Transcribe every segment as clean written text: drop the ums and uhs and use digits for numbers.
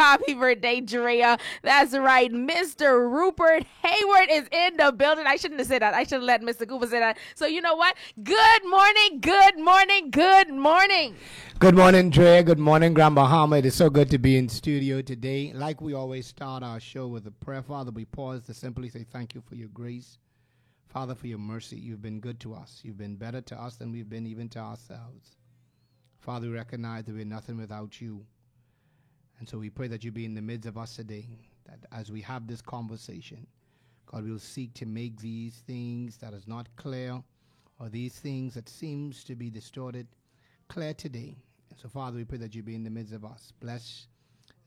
happy birthday, Drea. That's right. Mr. Rupert Hayward is in the building. I shouldn't have said that. I should have let Mr. Cooper say that. So you know what? Good morning, good morning, good morning. Good morning, Drea. Good morning, Grand Bahama. It is so good to be in studio today. Like we always start our show with a prayer. Father, we pause to simply say thank you for your grace. Father, for your mercy. You've been good to us. You've been better to us than we've been even to ourselves. Father, we recognize that we're nothing without you. And so we pray that you be in the midst of us today, that as we have this conversation, God will seek to make these things that is not clear or these things that seems to be distorted clear today. And so, Father, we pray that you be in the midst of us. Bless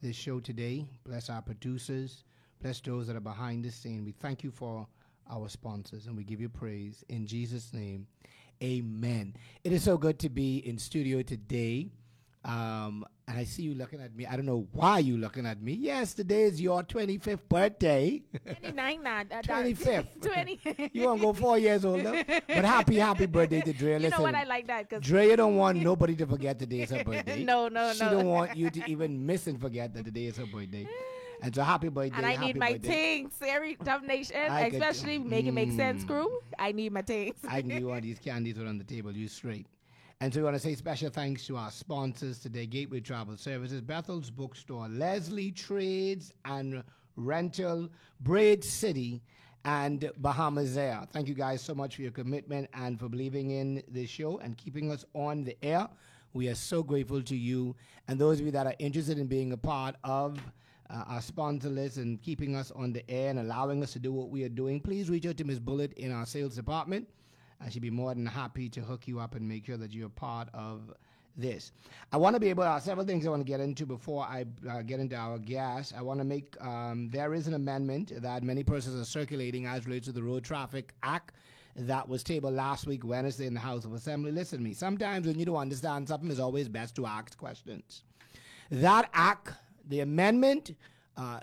this show today. Bless our producers. Bless those that are behind the scene. We thank you for our sponsors, and we give you praise. In Jesus' name, amen. It is so good to be in studio today. And I see you looking at me. I don't know why you're looking at me. Yes, today is your 25th birthday. 29, 25th. 20. You want to go 4 years older? But happy birthday to Drea. You know what? I like that. Drea don't want nobody to forget today is her birthday. No. She don't want you to even miss and forget that today is her birthday. And so happy birthday. And I need my things, every Dove Nation, especially make it make sense, crew. I need my things. I knew all these candies were on the table. You straight. And so we want to say special thanks to our sponsors today, Gateway Travel Services, Bethel's Bookstore, Leslie Trades and Rental, Braid City, and Bahamas Air. Thank you guys so much for your commitment and for believing in this show and keeping us on the air. We are so grateful to you. And those of you that are interested in being a part of our sponsor list and keeping us on the air and allowing us to do what we are doing, please reach out to Ms. Bullitt in our sales department. And she'd be more than happy to hook you up and make sure that you're part of this. I want to be able to, several things I want to get into before I get into our guests. I want to make, there is an amendment that many persons are circulating as relates to the Road Traffic Act that was tabled last week, Wednesday, in the House of Assembly. Listen to me. Sometimes when you don't understand something, it's always best to ask questions. That act, the amendment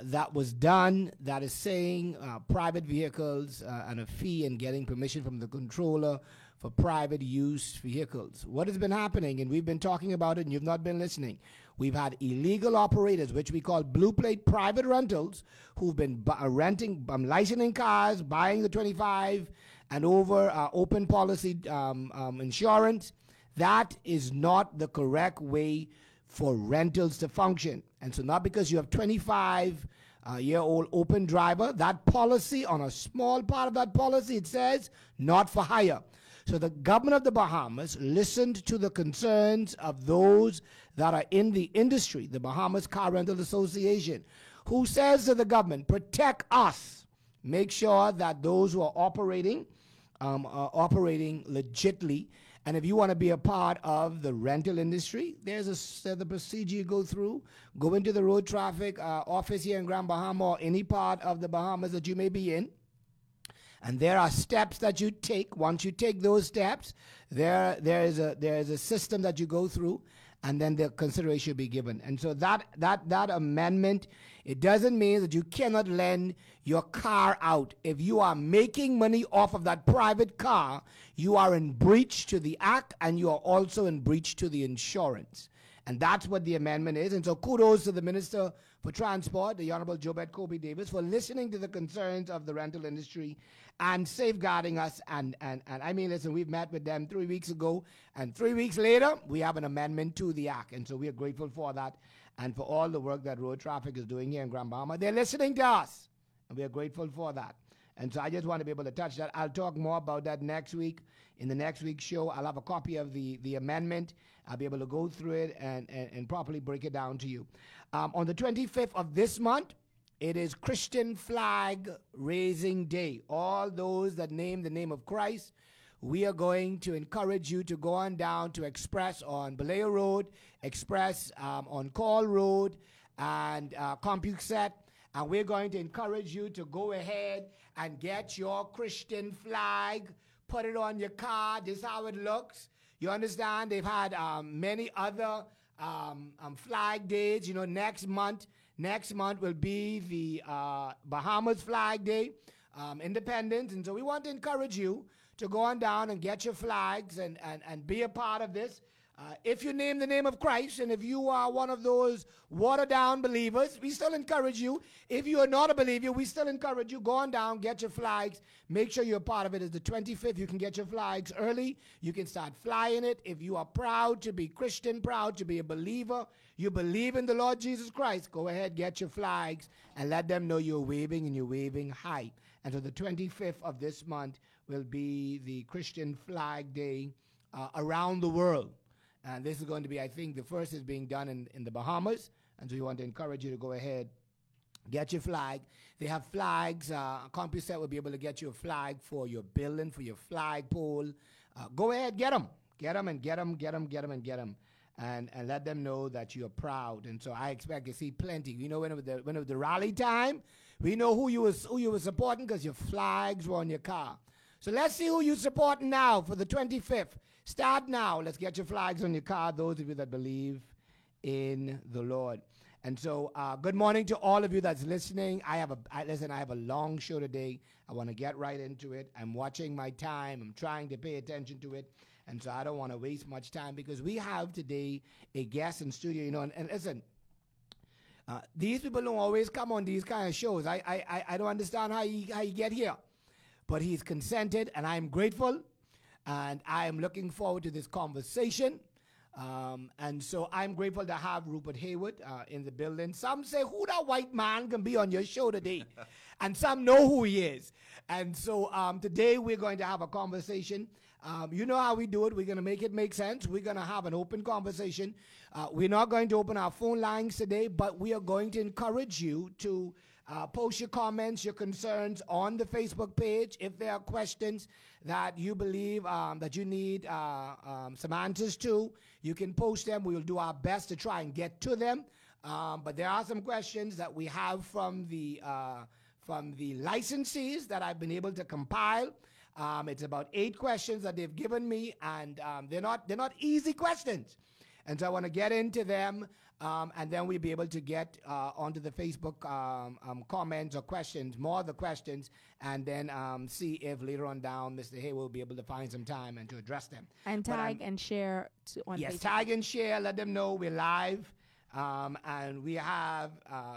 that was done, that is saying private vehicles and a fee and getting permission from the controller for private use vehicles. What has been happening, and we've been talking about it and you've not been listening, we've had illegal operators, which we call blue plate private rentals, who've been renting, licensing cars, buying the 25 and over open policy insurance. That is not the correct way for rentals to function. And so not because you have 25-year-old open driver, that policy, on a small part of that policy, it says not for hire. So the government of the Bahamas listened to the concerns of those that are in the industry, the Bahamas Car Rental Association, who says to the government, protect us. Make sure that those who are operating legitly. And if you want to be a part of the rental industry, there's the procedure you go through. Go into the road traffic office here in Grand Bahama or any part of the Bahamas that you may be in. And there are steps that you take. Once you take those steps, there is a system that you go through, and then the consideration will be given. And so that amendment, it doesn't mean that you cannot lend your car out. If you are making money off of that private car, you are in breach to the act, and you are also in breach to the insurance. And that's what the amendment is. And so kudos to the Minister for Transport, the Honorable Jobette Kobe Davis, for listening to the concerns of the rental industry and safeguarding us. And I mean, listen, we've met with them 3 weeks ago, and 3 weeks later, we have an amendment to the act. And so we are grateful for that and for all the work that road traffic is doing here in Grand Bahama. They're listening to us, and we are grateful for that. And so I just want to be able to touch that. I'll talk more about that next week. In the next week's show, I'll have a copy of the amendment. I'll be able to go through it and properly break it down to you. On the 25th of this month, it is Christian Flag Raising Day. All those that name the name of Christ, we are going to encourage you to go on down to Express on Baleo Road, Express on Call Road, and CompuSet. And we're going to encourage you to go ahead and get your Christian flag, put it on your car. This is how it looks. You understand? They've had many other flag days. You know, next month will be the Bahamas Flag Day, Independence. And so we want to encourage you to go on down and get your flags and be a part of this. If you name the name of Christ, and if you are one of those watered-down believers, we still encourage you. If you are not a believer, we still encourage you. Go on down, get your flags. Make sure you're part of it. It's the 25th. You can get your flags early. You can start flying it. If you are proud to be Christian, proud to be a believer, you believe in the Lord Jesus Christ, go ahead, get your flags, and let them know you're waving, and you're waving high. And so the 25th of this month will be the Christian Flag Day around the world. And this is going to be, I think, the first is being done in the Bahamas. And so we want to encourage you to go ahead, get your flag. They have flags. CompuSet will be able to get you a flag for your building, for your flagpole. Go ahead, get them. Get them and get them, get them, get them and get them. And let them know that you're proud. And so I expect to see plenty. You know, when it was the rally time, we know who you were supporting because your flags were on your car. So let's see who you're supporting now for the 25th. Start now. Let's get your flags on your car, those of you that believe in the Lord. And so good morning to all of you that's listening. I have a long show today. I want to get right into it. I'm watching my time. I'm trying to pay attention to it. And so I don't want to waste much time because we have today a guest in studio, you know, and listen, these people don't always come on these kind of shows. I don't understand how you get here. But he's consented, and I'm grateful, and I am looking forward to this conversation. And so I'm grateful to have Rupert Haywood in the building. Some say, who that white man can be on your show today? And some know who he is. And so today we're going to have a conversation. You know how we do it. We're going to make it make sense. We're going to have an open conversation. We're not going to open our phone lines today, but we are going to encourage you to post your comments, your concerns on the Facebook page. If there are questions that you believe that you need some answers to, you can post them. We will do our best to try and get to them. But there are some questions that we have from the licensees that I've been able to compile. It's about 8 questions that they've given me, and they're not easy questions. And so I want to get into them. And then we'll be able to get onto the Facebook comments or questions, more of the questions, and then see if later on down Mr. Hay will be able to find some time and to address them. And tag and share on Facebook. Yes, tag and share. Let them know we're live. And we have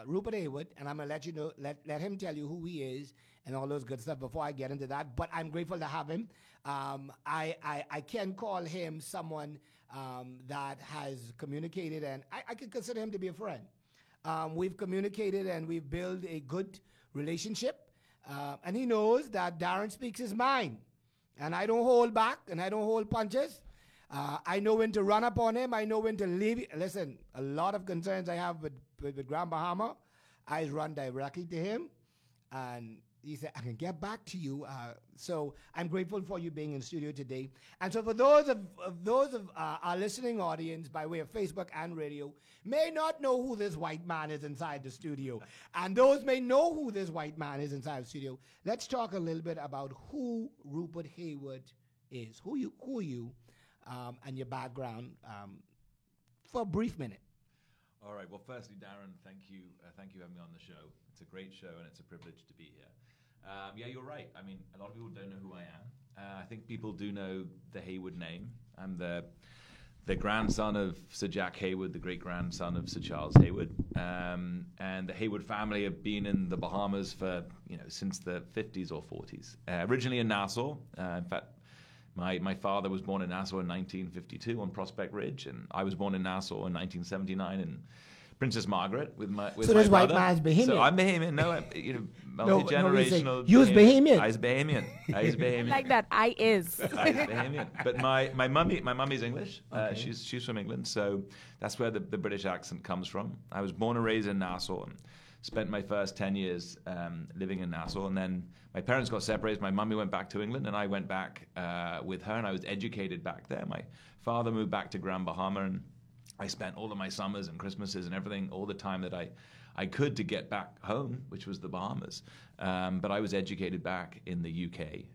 Rupert Haywood, and I'm going to let you know, let him tell you who he is and all those good stuff before I get into that. But I'm grateful to have him. I can call him someone that has communicated, and I could consider him to be a friend. We've communicated and we've built a good relationship, and he knows that Darren speaks his mind, and I don't hold back and I don't hold punches. I know when to run up on him. I know when to leave. Listen, a lot of concerns I have with Grand Bahama, I run directly to him, and he said, I can get back to you. So I'm grateful for you being in studio today. And so for those of our listening audience by way of Facebook and radio may not know who this white man is inside the studio, and those may know who this white man is inside the studio, let's talk a little bit about who Rupert Haywood is. Who are you, and your background for a brief minute. All right. Well, firstly, Darren, thank you for having me on the show. It's a great show, and it's a privilege to be here. Yeah, you're right. I mean, a lot of people don't know who I am. I think people do know the Haywood name. I'm the grandson of Sir Jack Haywood, the great-grandson of Sir Charles Haywood. And the Haywood family have been in the Bahamas for, since the 50s or 40s. Originally in Nassau. In fact, my father was born in Nassau in 1952 on Prospect Ridge, and I was born in Nassau in 1979 in Princess Margaret with my so this white man's Bahamian. So I'm Bahamian. No, multi-generational. You was Bahamian. I was Bahamian. Like that. I is Bahamian. But my mummy's English. Okay. She's from England, so that's where the British accent comes from. I was born and raised in Nassau and spent my first 10 years living in Nassau, and then my parents got separated. My mummy went back to England, and I went back with her, and I was educated back there. My father moved back to Grand Bahama, and I spent all of my summers and Christmases and everything, all the time that I could to get back home, which was the Bahamas. But I was educated back in the UK.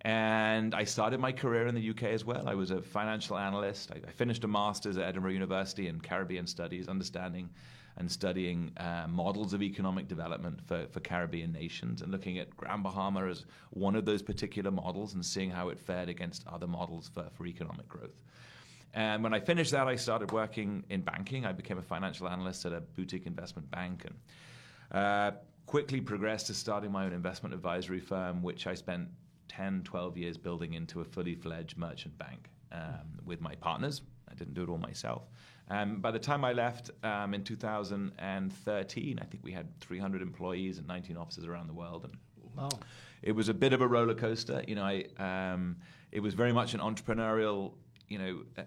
And I started my career in the UK as well. I was a financial analyst. I finished a master's at Edinburgh University in Caribbean Studies, understanding and studying models of economic development for Caribbean nations, and looking at Grand Bahama as one of those particular models and seeing how it fared against other models for economic growth. And when I finished that, I started working in banking. I became a financial analyst at a boutique investment bank, and quickly progressed to starting my own investment advisory firm, which I spent 10, 12 years building into a fully fledged merchant bank with my partners. I didn't do it all myself. By the time I left in 2013, I think we had 300 employees and 19 offices around the world. And Wow. it was a bit of a roller coaster. It was very much an entrepreneurial,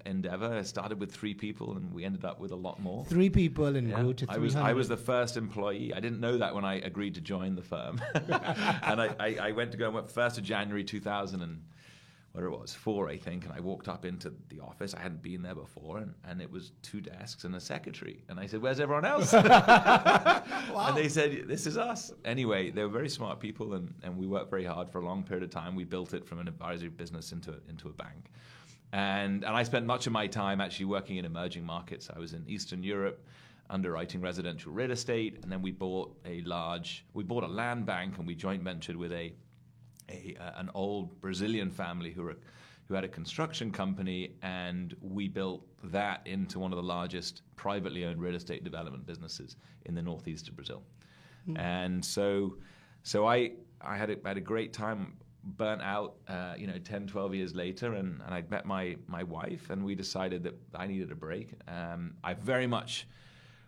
endeavor. I started with 3 people, and we ended up with a lot more. 3 people and grew to I 300. was the first employee. I didn't know that when I agreed to join the firm. And I went to go and work 1st of January 2004, I think, and I walked up into the office. I hadn't been there before, and it was 2 desks and a secretary. And I said, "Where's everyone else?" Wow. And they said, "This is us." Anyway, they were very smart people, and we worked very hard for a long period of time. We built it from an advisory business into a bank. And I spent much of my time actually working in emerging markets. I was in Eastern Europe, underwriting residential real estate, and then we bought a land bank, and we joint ventured with an old Brazilian family who had a construction company, and we built that into one of the largest privately owned real estate development businesses in the northeast of Brazil. And so I had a great time. Burnt out, 10, 12 years later, and I'd met my wife, and we decided that I needed a break. I very much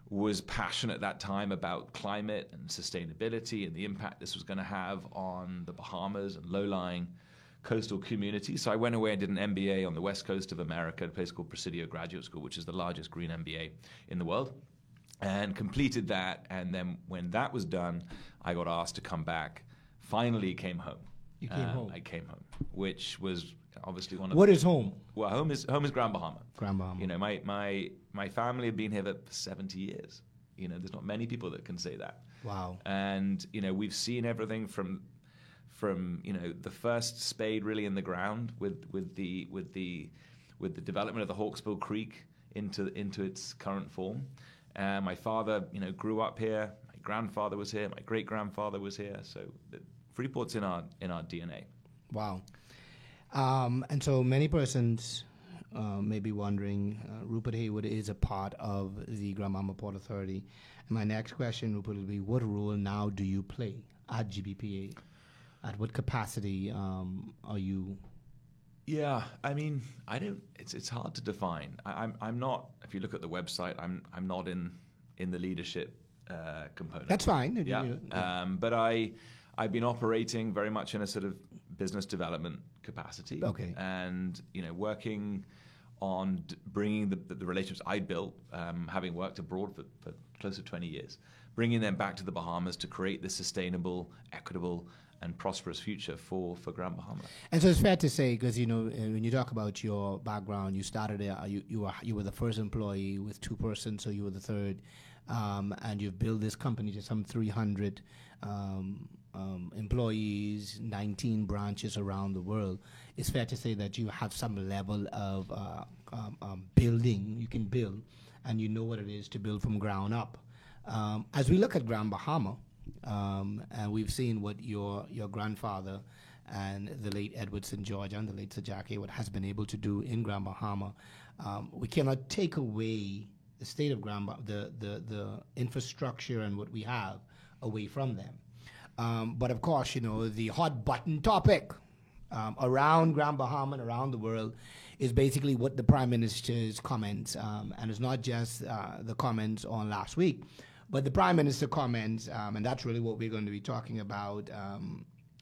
was passionate at that time about climate and sustainability and the impact this was going to have on the Bahamas and low-lying coastal communities. So I went away and did an MBA on the west coast of America at a place called Presidio Graduate School, which is the largest green MBA in the world, and completed that. And then when that was done, I got asked to come back. Finally came home. You came home. I came home, which was obviously one of. What is home? Well, home is Grand Bahama. Grand Bahama. My family have been here for 70 years. There's not many people that can say that. Wow. And we've seen everything from the first spade really in the ground with the development of the Hawksbill Creek into its current form. My father grew up here. My grandfather was here. My great grandfather was here. So Freeport's in our DNA. Wow. And so many persons may be wondering, Rupert Hayward is a part of the Grand Bahama Port Authority. And my next question, Rupert, will be, what role now do you play at GBPA? At what capacity are you? Yeah, I mean, I don't. It's hard to define. I'm not. If you look at the website, I'm not in the leadership component. That's fine. Yeah. But I've been operating very much in a sort of business development capacity. Okay. And, working on bringing the relationships I built, having worked abroad for close to 20 years, bringing them back to the Bahamas to create this sustainable, equitable, and prosperous future for Grand Bahama. And so it's fair to say, because when you talk about your background, you started you were the first employee with 2 persons, so you were the third, and you've built this company to some 300 employees, 19 branches around the world. It's fair to say that you have some level of building. You can build, and you know what it is to build from ground up. As we look at Grand Bahama, and we've seen what your grandfather and the late Edward St. George and the late Sir Jack Hayward has been able to do in Grand Bahama, we cannot take away the state of Grand Bahama, the infrastructure and what we have away from them. But of course, the hot button topic around Grand Bahama and around the world is basically what the Prime Minister's comments, and it's not just the comments on last week, but the Prime Minister comments, and that's really what we're going to be talking about,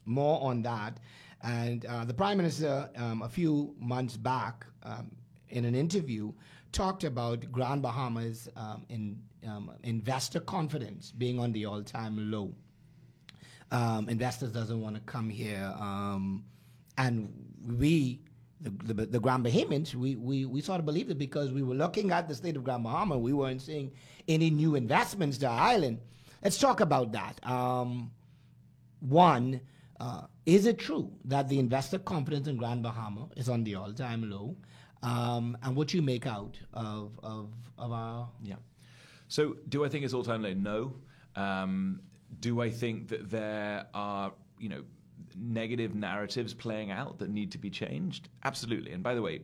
more on that. And the Prime Minister, a few months back, in an interview, talked about Grand Bahama's investor confidence being on the all-time low. Investors doesn't want to come here, and we, the Grand Bahamians, we sort of believed it because we were looking at the state of Grand Bahama. We weren't seeing any new investments to our island. Let's talk about that. One, is it true that the investor confidence in Grand Bahama is on the all-time low? And what you make out of our... Yeah. So do I think it's all-time low? No. Do I think that there are, negative narratives playing out that need to be changed? Absolutely. And by the way,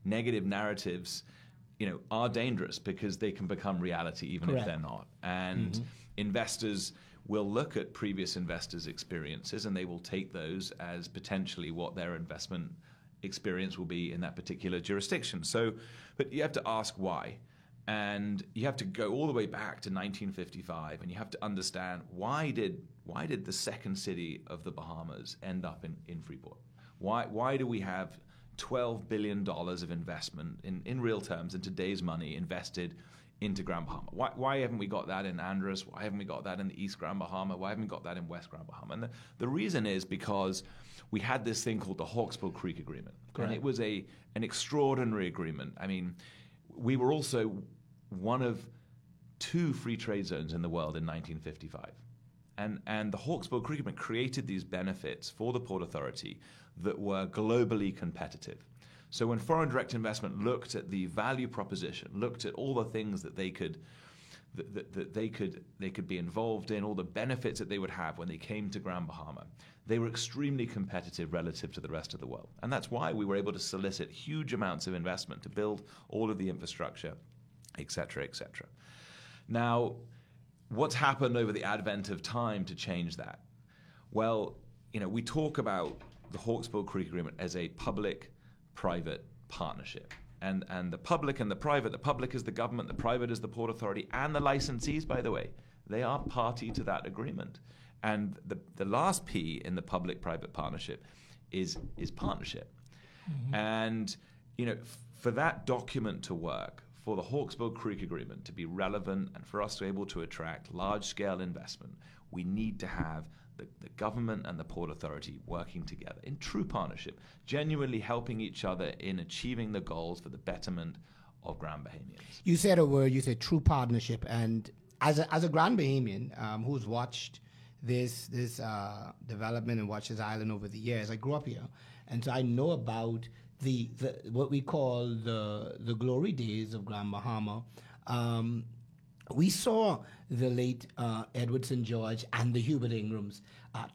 negative narratives, are dangerous because they can become reality even Correct. if they're not. And investors will look at previous investors' experiences and they will take those as potentially what their investment experience will be in that particular jurisdiction. So, but you have to ask why. And you have to go all the way back to 1955 and you have to understand why did the second city of the Bahamas end up in Freeport? Why do we have $12 billion of investment in real terms, in today's money, invested into Grand Bahama? Why haven't we got that in Andros? Why haven't we got that in the East Grand Bahama? Why haven't we got that in West Grand Bahama? And the reason is because we had this thing called the Hawksbill Creek Agreement. Correct. And it was an extraordinary agreement. I mean, we were also one of 2 free trade zones in the world in 1955. And the Hawksbill Creek Agreement created these benefits for the Port Authority that were globally competitive. So when foreign direct investment looked at the value proposition, looked at all the things that they could be involved in, all the benefits that they would have when they came to Grand Bahama, they were extremely competitive relative to the rest of the world. And that's why we were able to solicit huge amounts of investment to build all of the infrastructure, et cetera, et cetera. Now, what's happened over the advent of time to change that? Well, we talk about the Hawksbill Creek Agreement as a public-private partnership. And the public and the public is the government, the private is the Port Authority, and the licensees, by the way, they are party to that agreement. And the last P in the public-private partnership is partnership. Mm-hmm. And, for that document to work, for the Hawksbill Creek Agreement to be relevant and for us to be able to attract large-scale investment, we need to have the government and the Port Authority working together in true partnership, genuinely helping each other in achieving the goals for the betterment of Grand Bahamians. You said a word, you said true partnership, and as a Grand Bahamian who's watched this development and watched this island over the years, I grew up here, and so I know about the what we call the glory days of Grand Bahama. We saw the late Edward St. George and the Hubert Ingrams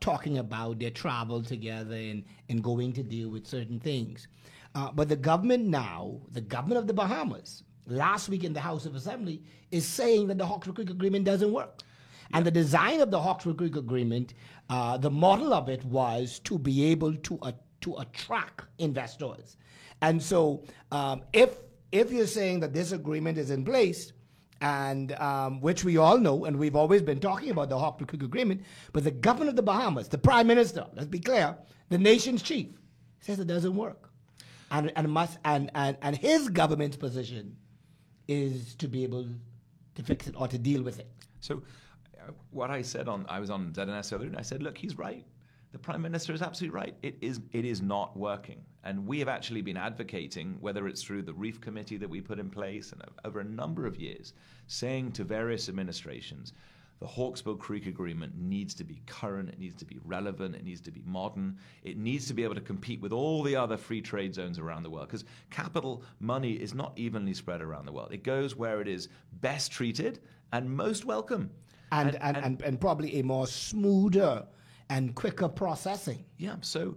talking about their travel together and going to deal with certain things. But the government now, the government of the Bahamas, last week in the House of Assembly, is saying that the Hawksbill Creek Agreement doesn't work. And the design of the Hawksbill Creek Agreement, the model of it was to be able to attract investors. And so if you're saying that this agreement is in place, and which we all know, and we've always been talking about the Hawksbill Creek Agreement, but the governor of the Bahamas, the prime minister, let's be clear, the nation's chief, says it doesn't work, and his government's position is to be able to fix it or to deal with it. So, what I said I was on ZNS earlier, and I said, look, he's right. The Prime Minister is absolutely right. It is not working. And we have actually been advocating, whether it's through the Reef Committee that we put in place and over a number of years, saying to various administrations, the Hawksbill Creek Agreement needs to be current, it needs to be relevant, it needs to be modern, it needs to be able to compete with all the other free trade zones around the world, because capital money is not evenly spread around the world. It goes where it is best treated and most welcome. And probably a more smoother and quicker processing. Yeah, so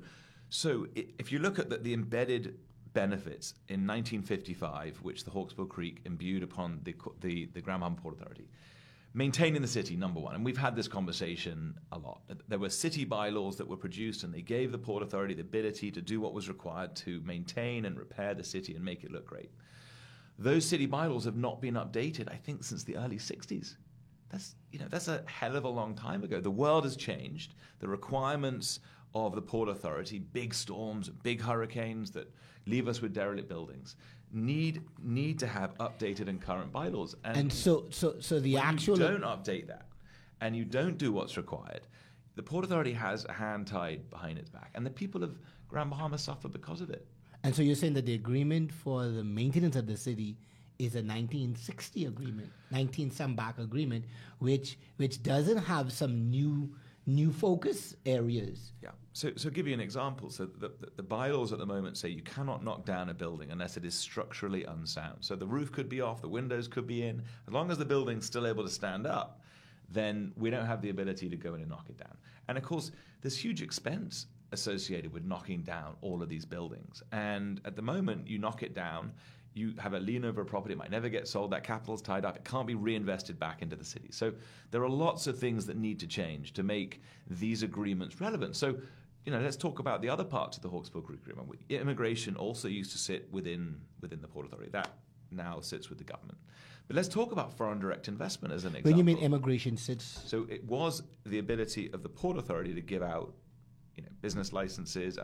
if you look at the embedded benefits in 1955, which the Hawksbill Creek imbued upon the Grand Bahama Port Authority, maintaining the city, number one, and we've had this conversation a lot. There were city bylaws that were produced, and they gave the Port Authority the ability to do what was required to maintain and repair the city and make it look great. Those city bylaws have not been updated, I think, since the early 60s. That's a hell of a long time ago. The world has changed. The requirements of the Port Authority, big storms, big hurricanes that leave us with derelict buildings, need to have updated and current bylaws. And so the actual... When you don't update that and you don't do what's required, the Port Authority has a hand tied behind its back, and the people of Grand Bahama suffer because of it. And so you're saying that the agreement for the maintenance of the city is a 1960 agreement, 19-some-back agreement, which doesn't have some new focus areas. Yeah. So give you an example. So the bylaws at the moment say you cannot knock down a building unless it is structurally unsound. So the roof could be off, the windows could be in. As long as the building's still able to stand up, then we don't have the ability to go in and knock it down. And of course, there's huge expense associated with knocking down all of these buildings. And at the moment, you knock it down, you have a lien over a property, it might never get sold, that capital's tied up, it can't be reinvested back into the city. So there are lots of things that need to change to make these agreements relevant. So, let's talk about the other parts of the Hawkesbury Agreement. Immigration also used to sit within the Port Authority. That now sits with the government. But let's talk about foreign direct investment as an example. When you mean immigration sits? So it was the ability of the Port Authority to give out business licenses,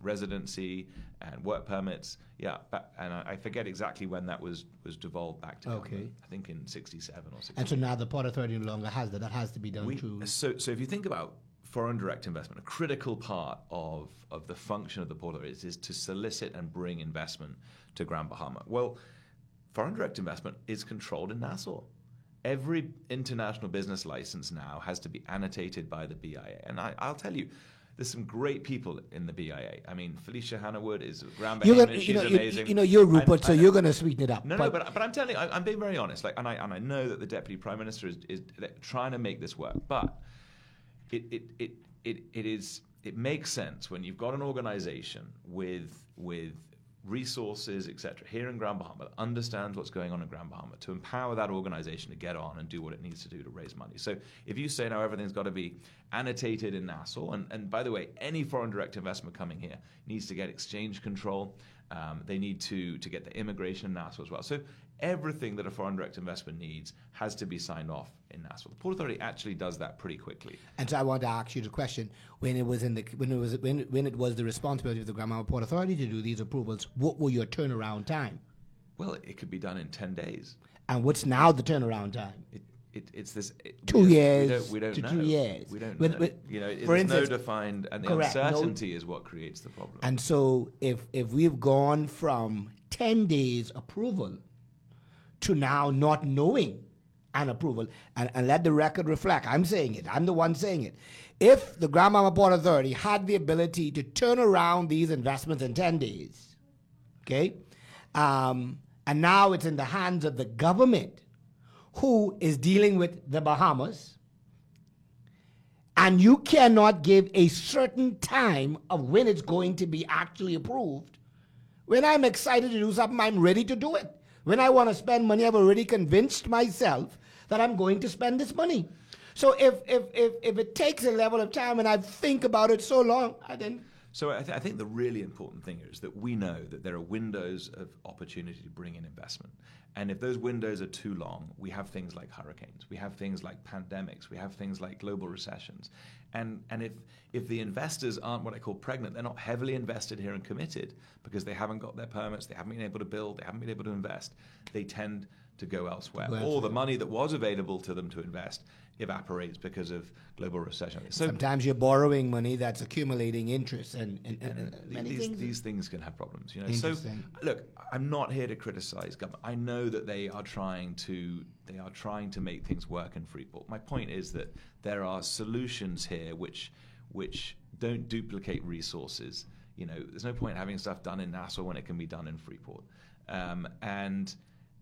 residency and work permits. Yeah, and I forget exactly when that was devolved back to government. I think in 67 or 68. And so now the Port Authority no longer has that. That has to be done through... So if you think about foreign direct investment, a critical part of the function of the Port Authority is to solicit and bring investment to Grand Bahama. Well, foreign direct investment is controlled in Nassau. Every international business license now has to be annotated by the BIA. And I'll tell you, there's some great people in the BIA. I mean, Felicia Hannawood is Grand Bahamian. She's amazing. You're Rupert, so you're going to sweeten it up. No, but I'm telling you, I'm being very honest. And I know that the Deputy Prime Minister is trying to make this work. But it makes sense when you've got an organization with resources, etc., here in Grand Bahama, that understands what's going on in Grand Bahama, to empower that organization to get on and do what it needs to do to raise money. So if you say now everything's got to be annotated in Nassau, and by the way, any foreign direct investment coming here needs to get exchange control, they need to get the immigration in Nassau as well. So everything that a foreign direct investment needs has to be signed off in Nassau. The Port Authority actually does that pretty quickly. And so I want to ask you the question: when it was the responsibility of the Grand Bahama Port Authority to do these approvals, what were your turnaround time? Well, it could be done in 10 days. And what's now the turnaround time? It's this 2 years. We don't to know. 2 years. We don't know. For There's instance, no defined, and the correct, uncertainty is what creates the problem. And so if we've gone from 10 days approval to now not knowing an approval, and let the record reflect, I'm saying it, I'm the one saying it. If the Grand Bahama Port Authority had the ability to turn around these investments in 10 days, okay, and now it's in the hands of the government who is dealing with the Bahamas, and you cannot give a certain time of when it's going to be actually approved. When I'm excited to do something, I'm ready to do it. When I want to spend money, I've already convinced myself that I'm going to spend this money. So if it takes a level of time and I think about it so long, I then... So I think the really important thing is that we know that there are windows of opportunity to bring in investment. And if those windows are too long, we have things like hurricanes, we have things like pandemics, we have things like global recessions. And if the investors aren't what I call pregnant, they're not heavily invested here and committed because they haven't got their permits, they haven't been able to build, they haven't been able to invest, they tend to go elsewhere. Or the money that was available to them to invest evaporates because of global recession. So sometimes you're borrowing money that's accumulating interest, and these things can have problems. So look, I'm not here to criticize government. I know that they are trying to make things work in Freeport. My point is that there are solutions here which don't duplicate resources. There's no point having stuff done in Nassau when it can be done in Freeport.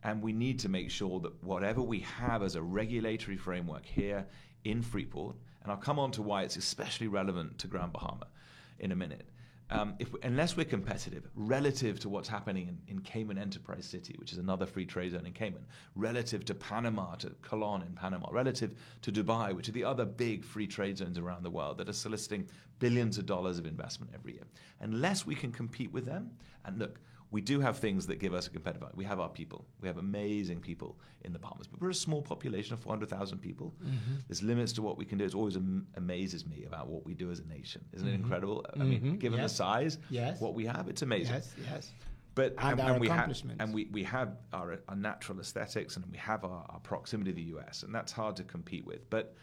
And we need to make sure that whatever we have as a regulatory framework here in Freeport, and I'll come on to why it's especially relevant to Grand Bahama in a minute, unless we're competitive relative to what's happening in Cayman Enterprise City, which is another free trade zone in Cayman, relative to Panama, to Colón in Panama, relative to Dubai, which are the other big free trade zones around the world that are soliciting billions of dollars of investment every year. Unless we can compete with them, and look, we do have things that give us a competitive advantage. We have our people. We have amazing people in the Bahamas. But we're a small population of 400,000 people. Mm-hmm. There's limits to what we can do. It always amazes me about what we do as a nation. Isn't it incredible? I mean, given the size, what we have, it's amazing. Yes. But and we have our natural aesthetics, and we have our proximity to the US, and that's hard to compete with. But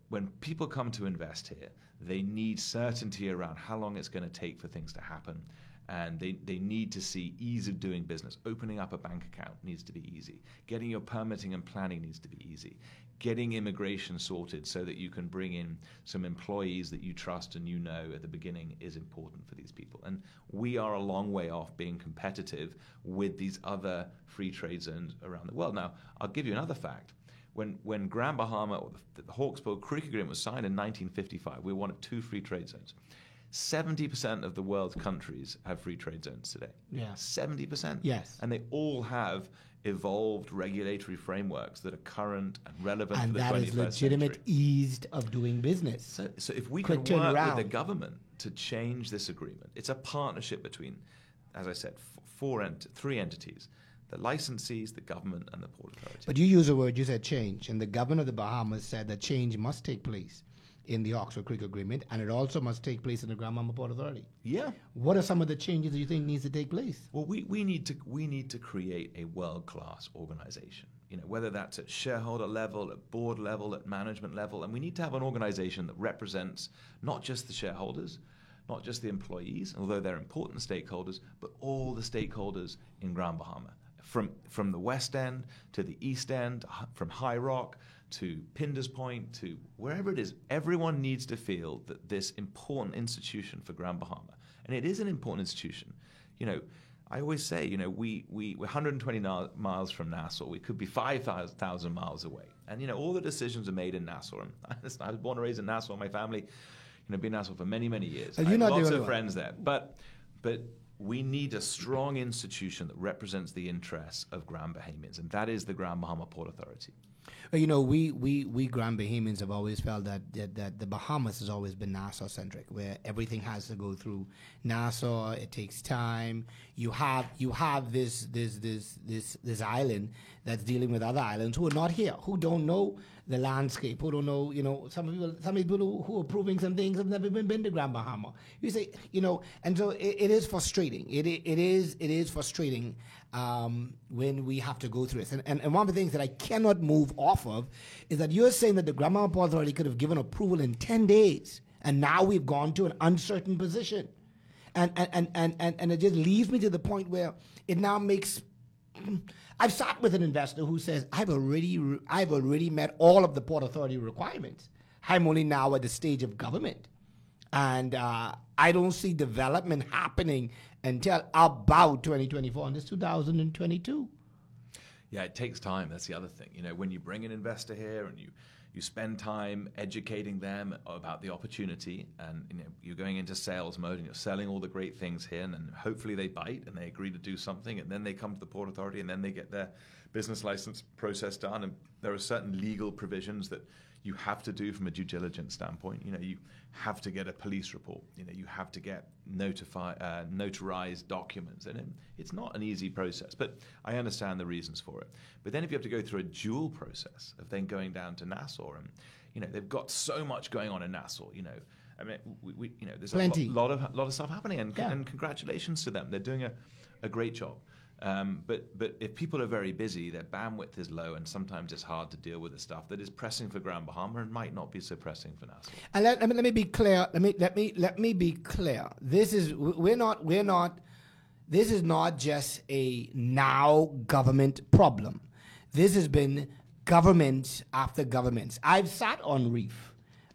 when people come to invest here, they need certainty around how long it's going to take for things to happen. And they need to see ease of doing business. Opening up a bank account needs to be easy. Getting your permitting and planning needs to be easy. Getting immigration sorted so that you can bring in some employees that you trust and at the beginning is important for these people. And we are a long way off being competitive with these other free trade zones around the world. Now, I'll give you another fact. when Grand Bahama or the Hawkesbury Creek Agreement was signed in 1955, we were one of 2 free trade zones. 70% of the world's countries have free trade zones today. Yeah. 70%. Yes. And they all have evolved regulatory frameworks that are current and relevant And for the that 21st is legitimate century. ease of doing business. So if we Quick can work turnaround. with the government to change this agreement, it's a partnership between, as I said, 3 entities: the licensees, the government, and the Port Authority. But you use a word, you said change, and the governor of the Bahamas said that change must take place in the Hawkesbury Creek Agreement, and it also must take place in the Grand Bahama Port Authority. Yeah. What are some of the changes that you think needs to take place? Well, we need to create a world-class organization. Whether that's at shareholder level, at board level, at management level, and we need to have an organization that represents not just the shareholders, not just the employees, although they're important stakeholders, but all the stakeholders in Grand Bahama, from the West End to the East End, from High Rock to Pinders Point to wherever it is. Everyone needs to feel that this important institution for Grand Bahama, and it is an important institution. I always say, we're 120 miles from Nassau. We could be 5,000 miles away. And, all the decisions are made in Nassau. And I was born and raised in Nassau. My family, been in Nassau for many, many years. I have lots of friends there. But we need a strong institution that represents the interests of Grand Bahamians, and that is the Grand Bahama Port Authority. We Grand Bahamians have always felt that the Bahamas has always been Nassau-centric, where everything has to go through Nassau. It takes time. You have this island that's dealing with other islands who are not here, who don't know the landscape, who don't know, some people who are proving some things have never been to Grand Bahama. You say, and so it is frustrating. It is frustrating when we have to go through this. And one of the things that I cannot move off of is that you're saying that the Grand Bahama Port Authority could have given approval in 10 days, and now we've gone to an uncertain position. And it just leaves me to the point where it now makes... I've sat with an investor who says, I've already met all of the Port Authority requirements. I'm only now at the stage of government. And I don't see development happening until about 2024, and it's 2022. Yeah, it takes time. That's the other thing. When you bring an investor here and you spend time educating them about the opportunity, and you're going into sales mode and you're selling all the great things here, and then hopefully they bite and they agree to do something, and then they come to the Port Authority and then they get their business license process done, and there are certain legal provisions that you have to do from a due diligence standpoint. You have to get a police report. You have to get notarized documents, and it's not an easy process. But I understand the reasons for it. But then if you have to go through a dual process of then going down to Nassau, and they've got so much going on in Nassau. I mean, there's Plenty. a lot of stuff happening, and congratulations to them. They're doing a great job. But if people are very busy, their bandwidth is low, and sometimes it's hard to deal with the stuff that is pressing for Grand Bahama and might not be so pressing for Nassau. And let me be clear. Let me be clear. This is not just a now government problem. This has been government after governments. I've sat on Reef,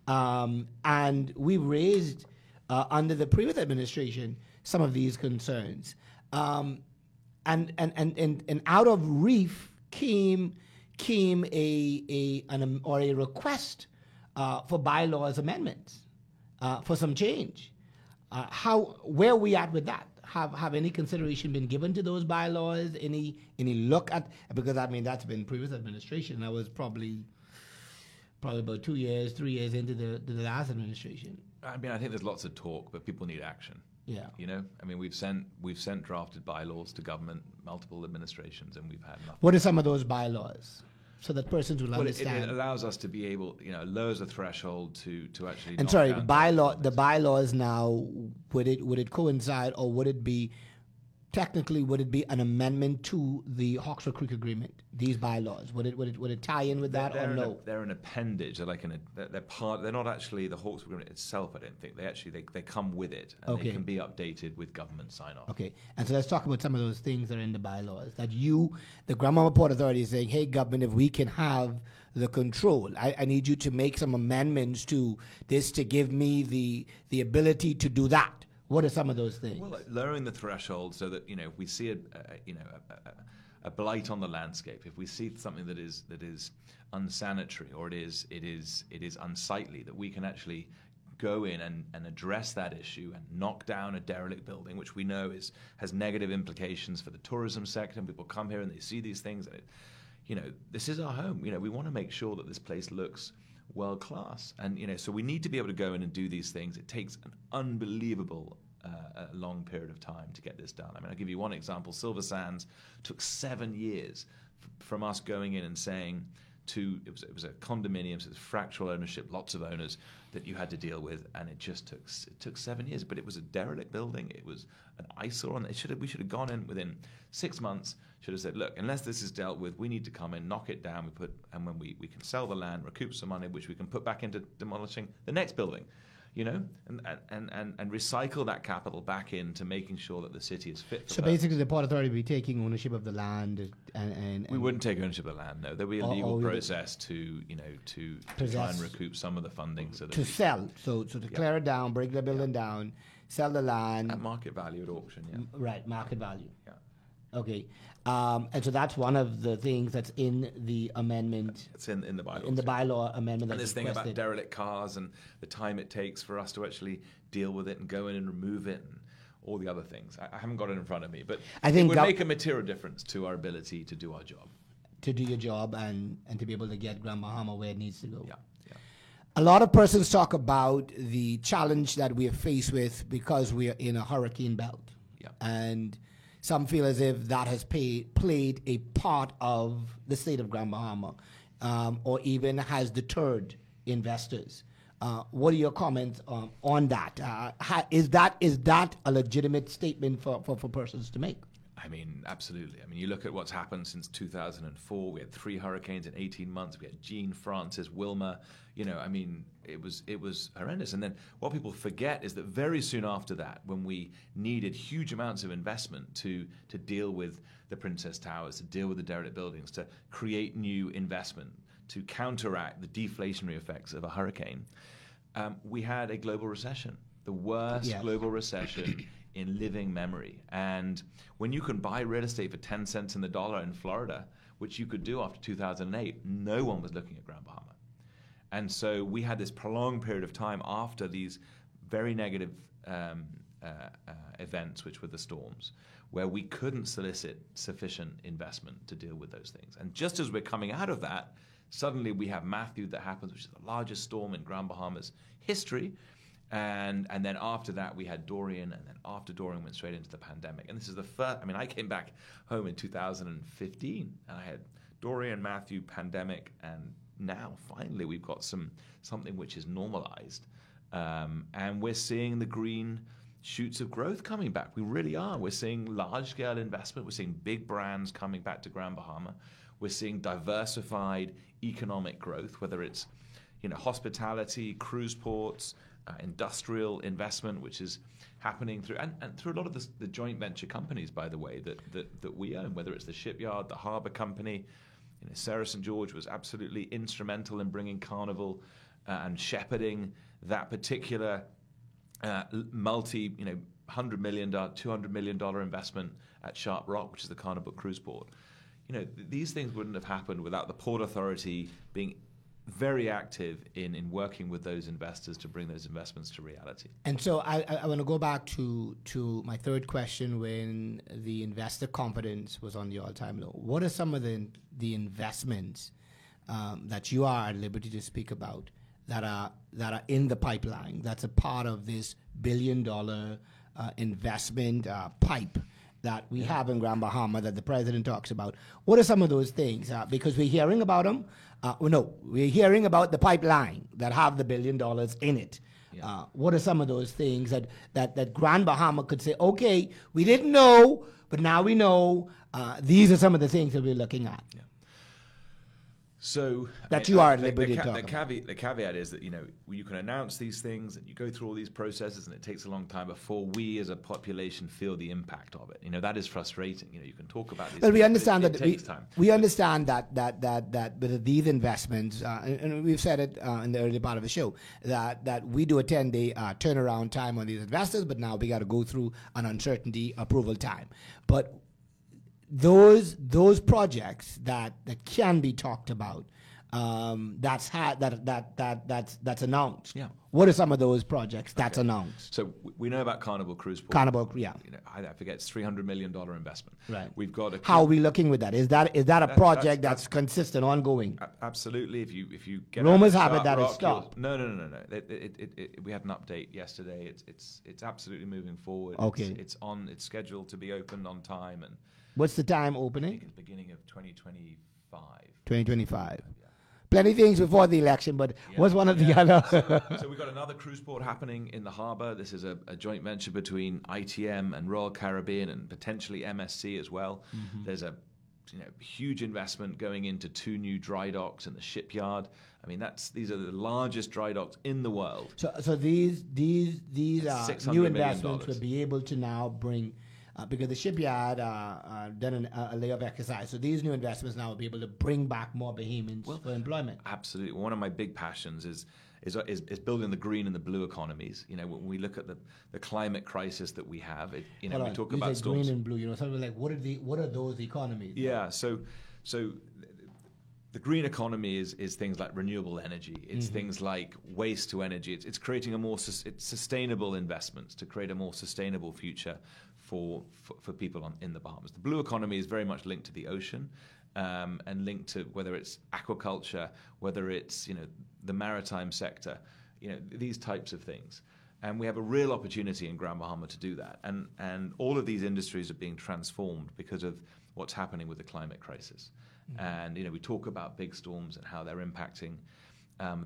and we raised under the previous administration some of these concerns. And out of Reef came a request for bylaws amendments for some change. Where are we at with that? Have any consideration been given to those bylaws? Any look at, because that's been previous administration. I was probably about 2 years, 3 years into the last administration. I think there's lots of talk, but people need action. Yeah. We've sent drafted bylaws to government, multiple administrations, and we've had nothing. What are some of those bylaws, so that persons will understand? It allows us to be able, lowers the threshold to actually. And sorry, the bylaws now, would it coincide, or would it be an amendment to the Hawkesbury Creek Agreement? These bylaws, would it tie in with that, or no? They're an appendage. They're like they're part. They're not actually the Hawkesbury Agreement itself. I don't think they come with it, and they can be updated with government sign off. Okay, and so let's talk about some of those things that are in the bylaws that the Grand Bahama Port Authority, is saying, hey, government, if we can have the control, I need you to make some amendments to this to give me the ability to do that. What are some of those things? Well, lowering the threshold so that we see a blight on the landscape, if we see something that is unsanitary or it is unsightly, that we can actually go in and address that issue and knock down a derelict building, which we know has negative implications for the tourism sector. And people come here and they see these things, and this is our home. We want to make sure that this place looks world class, and so we need to be able to go in and do these things. It takes an unbelievable long period of time to get this done. I mean, I'll give you one example. Silver Sands took 7 years from us going in and saying it was a condominium, so it was fractional ownership, lots of owners that you had to deal with, and it took 7 years. But it was a derelict building. It was an eyesore, and we should have gone in within 6 months. Should have said, look, unless this is dealt with, we need to come in, knock it down. And when we can sell the land, recoup some money, which we can put back into demolishing the next building. And recycle that capital back into making sure that the city is fit for So basically the Port Authority will be taking ownership of the land and we wouldn't take ownership of the land, no. There would be a legal process to try and recoup some of the funding. So that to sell. So to clear it down, break the building down, sell the land. At market value at auction, yeah. Right, market value. Yeah. Okay. And so that's one of the things that's in the amendment. It's in the bylaws. In the bylaw amendment. And this thing about derelict cars and the time it takes for us to actually deal with it and go in and remove it and all the other things. I haven't got it in front of me, but I think it would make a material difference to our ability to do our job. To do your job and to be able to get Grand Bahama where it needs to go. Yeah. A lot of persons talk about the challenge that we are faced with because we are in a hurricane belt. Yeah. And some feel as if that has played a part of the state of Grand Bahama, or even has deterred investors. What are your comments on that? Is that a legitimate statement for persons to make? I mean, absolutely. I mean, you look at what's happened since 2004. We had 3 hurricanes in 18 months. We had Jean, Francis, Wilma. I mean, it was horrendous. And then what people forget is that very soon after that, when we needed huge amounts of investment to deal with the Princess Towers, to deal with the derelict buildings, to create new investment, to counteract the deflationary effects of a hurricane, we had a global recession, the worst global recession in living memory. And when you can buy real estate for 10 cents in the dollar in Florida, which you could do after 2008, no one was looking at Grand Bahama. And so we had this prolonged period of time after these very negative events, which were the storms, where we couldn't solicit sufficient investment to deal with those things. And just as we're coming out of that, suddenly we have Matthew that happens, which is the largest storm in Grand Bahama's history. And then after that, we had Dorian, and then after Dorian, went straight into the pandemic. And this is the first, I mean, I came back home in 2015, and I had Dorian, Matthew, pandemic, and now finally we've got something which is normalized. And we're seeing the green shoots of growth coming back. We really are. We're seeing large-scale investment. We're seeing big brands coming back to Grand Bahama. We're seeing diversified economic growth, whether it's hospitality, cruise ports, industrial investment, which is happening through a lot of the joint venture companies, by the way, that we own, whether it's the shipyard, the harbour company. Sarah St. George was absolutely instrumental in bringing Carnival and shepherding that particular $100 million, $200 million investment at Sharp Rock, which is the Carnival cruise port. These things wouldn't have happened without the Port Authority being very active in working with those investors to bring those investments to reality. And so I want to go back to my third question when the investor confidence was on the all-time low. What are some of the investments that you are at liberty to speak about that are in the pipeline, that's a part of this billion-dollar investment pipe that we have in Grand Bahama that the president talks about? What are some of those things? Because we're hearing about them. We're hearing about the pipeline that have the $1 billion in it. Yeah. What are some of those things that Grand Bahama could say, okay, we didn't know, but now we know. These are some of the things that we're looking at. Yeah. So that you are at liberty to talk about. The caveat is that you can announce these things and you go through all these processes, and it takes a long time before we as a population feel the impact of it. That is frustrating. You can talk about these. Well, we understand it takes time. We understand that with these investments, and we've said it in the early part of the show that we do a 10-day turnaround time on these investors, but now we got to go through an uncertainty approval time. But those projects that can be talked about, that's announced. Yeah. What are some of those projects that's announced? So we know about Carnival Cruise Port. Carnival, yeah. You know, I forget, it's $300 million investment. Right. We've got a. How are we looking with that? Is that a project that's consistent, ongoing? Absolutely. If you get Rumors out have of it that Sharp it's Rock, stopped. No. We had an update yesterday. It's absolutely moving forward. Okay. It's scheduled to be opened on time, and What's the time I opening? think it's beginning of 2025. 2025. Plenty of things before the election, but what's one of the Yeah. other? So we've got another cruise port happening in the harbour. This is a joint venture between ITM and Royal Caribbean and potentially MSC as well. There's a huge investment going into 2 new dry docks in the shipyard. I mean, these are the largest dry docks in the world. So these $600 new million. investments will be able to now bring, because the shipyard done a layoff exercise. So these new investments now will be able to bring back more Bahamians for employment. Absolutely. One of my big passions is building the green and the blue economies. You know, when we look at the climate crisis that we have, we talk about storms. Green and blue. Something like what are those economies? Yeah. So the green economy is things like renewable energy. It's things like waste to energy. It's creating it's sustainable investments to create a more sustainable future for people in the Bahamas. The blue economy is very much linked to the ocean, and linked to whether it's aquaculture, whether it's the maritime sector, these types of things. And we have a real opportunity in Grand Bahama to do that. And all of these industries are being transformed because of what's happening with the climate crisis. And we talk about big storms and how they're impacting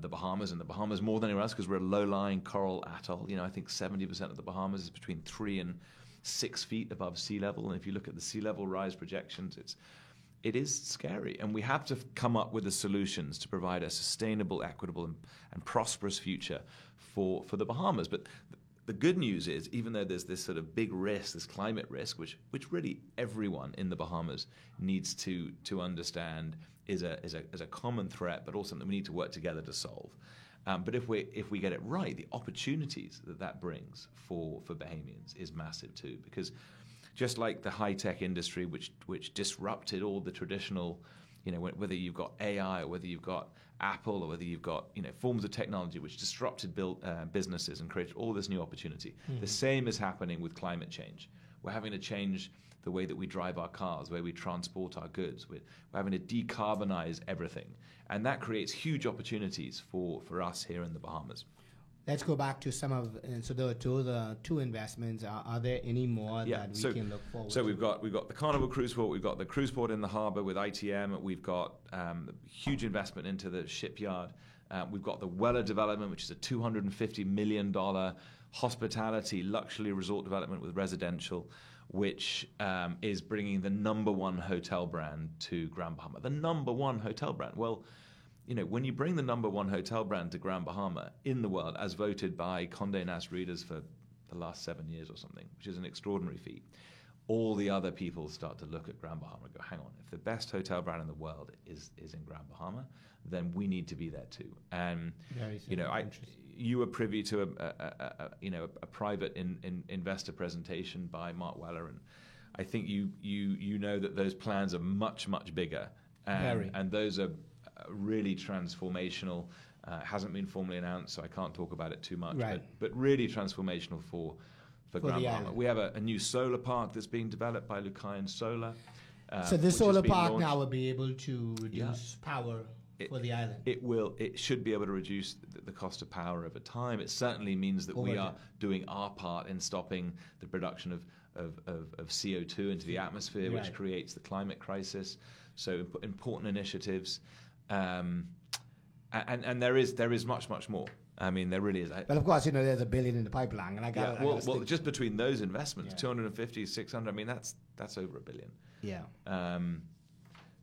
the Bahamas, and the Bahamas more than anywhere else because we're a low-lying coral atoll. I think 70% of the Bahamas is between 3 and 6 feet above sea level. And if you look at the sea level rise projections, it is scary. And we have to come up with the solutions to provide a sustainable, equitable, and prosperous future for the Bahamas. But the good news is, even though there's this sort of big risk, this climate risk, which really everyone in the Bahamas needs to understand is a common threat, but also something we need to work together to solve. But if we get it right, the opportunities that brings for Bahamians is massive too, because just like the high-tech industry, which disrupted all the traditional, whether you've got AI or whether you've got Apple or whether you've got forms of technology which disrupted businesses and created all this new opportunity. The same is happening with climate change. We're having to change the way that we drive our cars, the way we transport our goods. We're having to decarbonize everything. And that creates huge opportunities for us here in the Bahamas. Let's go back to some of, and so there are 2 investments. Are there any more that we can look forward to? So we've got the Carnival Cruise Port, we've got the cruise port in the harbour with ITM, we've got huge investment into the shipyard, we've got the Weller development, which is a $250 million hospitality luxury resort development with residential, which is bringing the #1 hotel brand to Grand Bahama. The #1 hotel brand. Well, when you bring the #1 hotel brand to Grand Bahama in the world, as voted by Condé Nast readers for the last 7 years or something, which is an extraordinary feat, all the other people start to look at Grand Bahama and go, hang on, if the best hotel brand in the world is in Grand Bahama, then we need to be there too. And you were privy to a private investor presentation by Mark Weller, and I think you know that those plans are much, much bigger, and those are really transformational. Hasn't been formally announced, so I can't talk about it too much. Right. But really transformational for Grand Bahama. We have a new solar park that's being developed by Lucayan Solar. So this solar park now will be able to reduce power for the island. It should be able to reduce the cost of power over time. It certainly means that we are doing our part in stopping the production of CO2 into the atmosphere, which creates the climate crisis. So important initiatives. And there is much more. I mean, there really is. But of course, there's $1 billion in the pipeline, and well, just between those investments, 250, 600. I mean, that's over $1 billion. Yeah.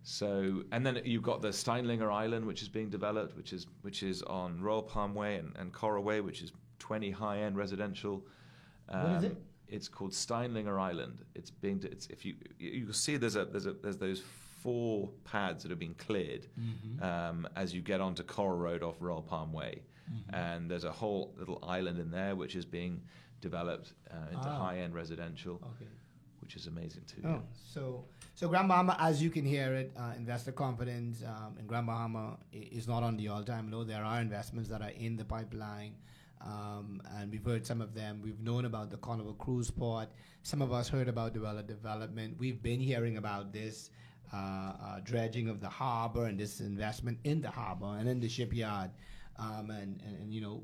So, and then you've got the Steinlinger Island, which is being developed, which is on Royal Palm Way and Coral Way, which is 20 high-end residential. What is it? It's called Steinlinger Island. If you see there's those 4 pads that have been cleared as you get onto Coral Road off Royal Palm Way, and there's a whole little island in there which is being developed into high-end residential. Okay. which is amazing too. Oh, so Grand Bahama, as you can hear it, investor confidence in Grand Bahama is not on the all-time low. There are investments that are in the pipeline, and we've heard some of them. We've known about the Carnival Cruise Port. Some of us heard about development. We've been hearing about this dredging of the harbor and this investment in the harbor and in the shipyard, and you know,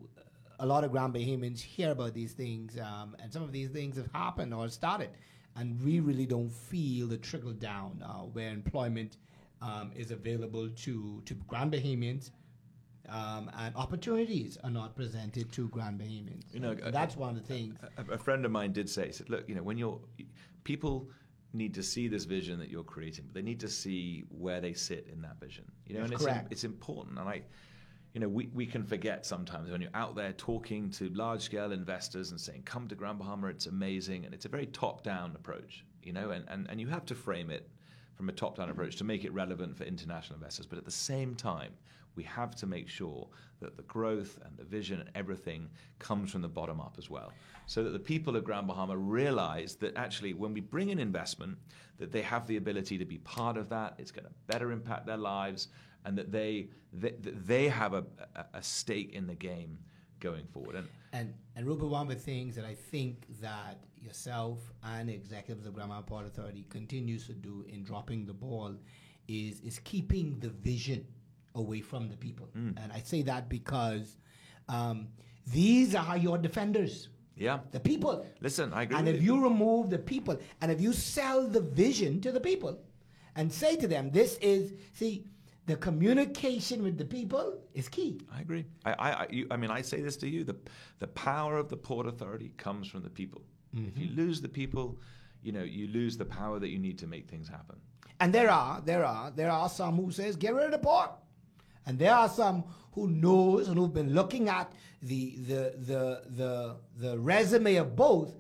a lot of Grand Bahamians hear about these things, and some of these things have happened or started. And we really don't feel the trickle down where employment is available to Grand Bahamians, and opportunities are not presented to Grand Bahamians. You know, that's one of the things. A friend of mine did say, he said, look, you know, when people need to see this vision that you're creating, but they need to see where they sit in that vision. You know, That's and it's important. And you know, we can forget sometimes when you're out there talking to large-scale investors and saying, come to Grand Bahama, it's amazing. And it's a very top-down approach, you know, and you have to frame it from a top-down approach to make it relevant for international investors. But at the same time, we have to make sure that the growth and the vision and everything comes from the bottom up as well. So that the people of Grand Bahama realize that actually when we bring in investment, that they have the ability to be part of that. It's going to better impact their lives, and that they have a stake in the game going forward. And Rupert, one of the things that I think that yourself and executives of Grand Bahama Port Authority continues to do in dropping the ball is keeping the vision away from the people. And I say that because these are your defenders. Yeah. The people. Listen, I agree. And if you remove the people, and if you sell the vision to the people and say to them, the communication with the people is key. I agree. I mean, I say this to you: the power of the Port Authority comes from the people. If you lose the people, you know, you lose the power that you need to make things happen. And there are some who says get rid of the port, and there are some who knows and who've been looking at the resume of both.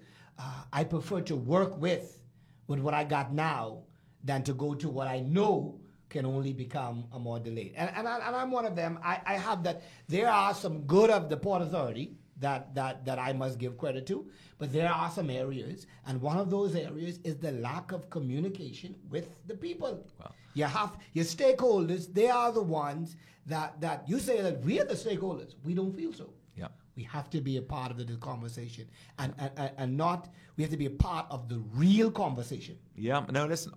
I prefer to work with what I got now than to go to what I know can only become a more delayed. And I'm one of them. I have that. There are some good of the Port Authority that I must give credit to, but there are some areas, and one of those areas is the lack of communication with the people. Wow. You have your stakeholders. They are the ones that you say that we are the stakeholders. We don't feel so. Yeah. We have to be a part of the conversation, and not, we have to be a part of the real conversation. Yeah. No, listen,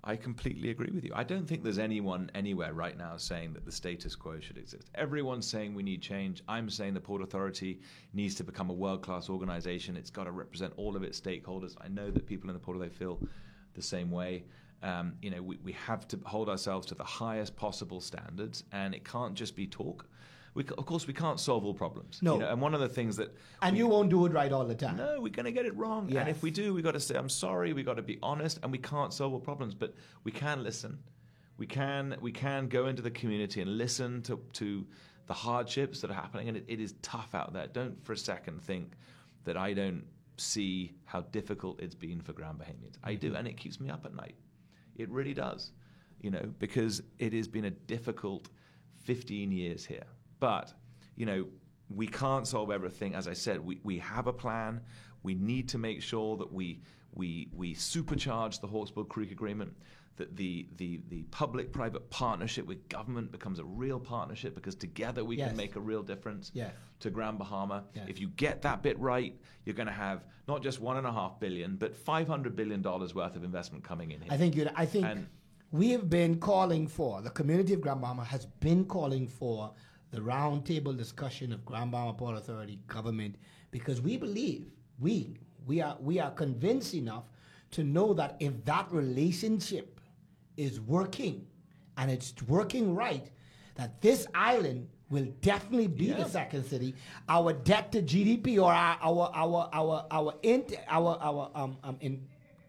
I completely agree with you. I don't think there's anyone anywhere right now saying that the status quo should exist. Everyone's saying we need change. I'm saying the Port Authority needs to become a world-class organization. It's got to represent all of its stakeholders. I know that people in the Port Authority feel the same way. You know, we have to hold ourselves to the highest possible standards, and it can't just be talk. Of course, we can't solve all problems. No. You know, and one of the things that... And you won't do it right all the time. No, we're going to get it wrong. Yes. And if we do, we've got to say, I'm sorry, we've got to be honest, and we can't solve all problems, but we can listen. We can go into the community and listen to the hardships that are happening, and it is tough out there. Don't for a second think that I don't see how difficult it's been for Grand Bahamians. I do, and it keeps me up at night. It really does, you know, because it has been a difficult 15 years here. But, you know, we can't solve everything. As I said, we have a plan. We need to make sure that we supercharge the Hawkesbury Creek Agreement, that the public-private partnership with government becomes a real partnership, because together we can make a real difference to Grand Bahama. Yes. If you get that bit right, you're going to have not just $1.5 billion, but $500 billion worth of investment coming in here. I think we have been calling for, the community of Grand Bahama has been calling for the roundtable discussion of Grand Bahama Port Authority government, because we believe, we are convinced enough to know that if that relationship is working, and it's working right, that this island will definitely be the second city. Our debt to GDP, or our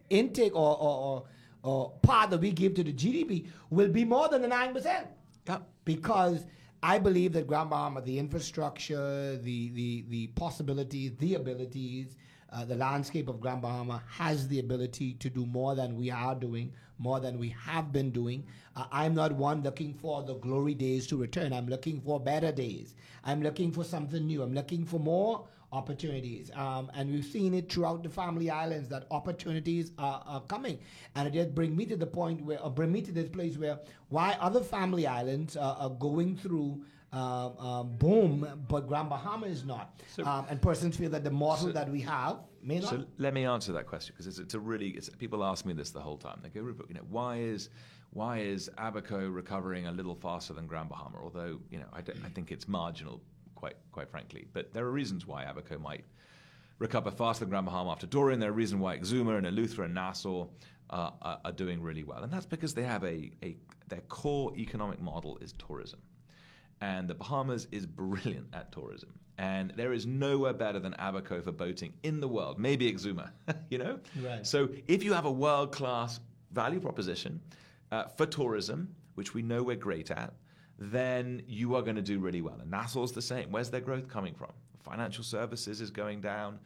intake or part that we give to the GDP will be more than the 9%. Yeah. Because I believe that Grand Bahama, the infrastructure, the possibilities, the abilities, the landscape of Grand Bahama has the ability to do more than we are doing, more than we have been doing. I'm not one looking for the glory days to return. I'm looking for better days. I'm looking for something new. I'm looking for more opportunities. And we've seen it throughout the family islands that opportunities are coming. And it did bring me to the point where, or bring me to this place where why other family islands are going through boom, but Grand Bahama is not. And persons feel that the model that we have may not. So let me answer that question, because it's people ask me this the whole time. They go, Rupert, why is Abaco recovering a little faster than Grand Bahama? Although, I think it's marginal, quite frankly. But there are reasons why Abaco might recover faster than Grand Bahama after Dorian. There are reasons why Exuma and Eleuthera and Nassau are doing really well. And that's because they have their core economic model is tourism. And the Bahamas is brilliant at tourism. And there is nowhere better than Abaco for boating in the world. Maybe Exuma, Right. So if you have a world-class value proposition for tourism, which we know we're great at, then you are going to do really well. And Nassau's the same. Where's their growth coming from? Financial services is going down.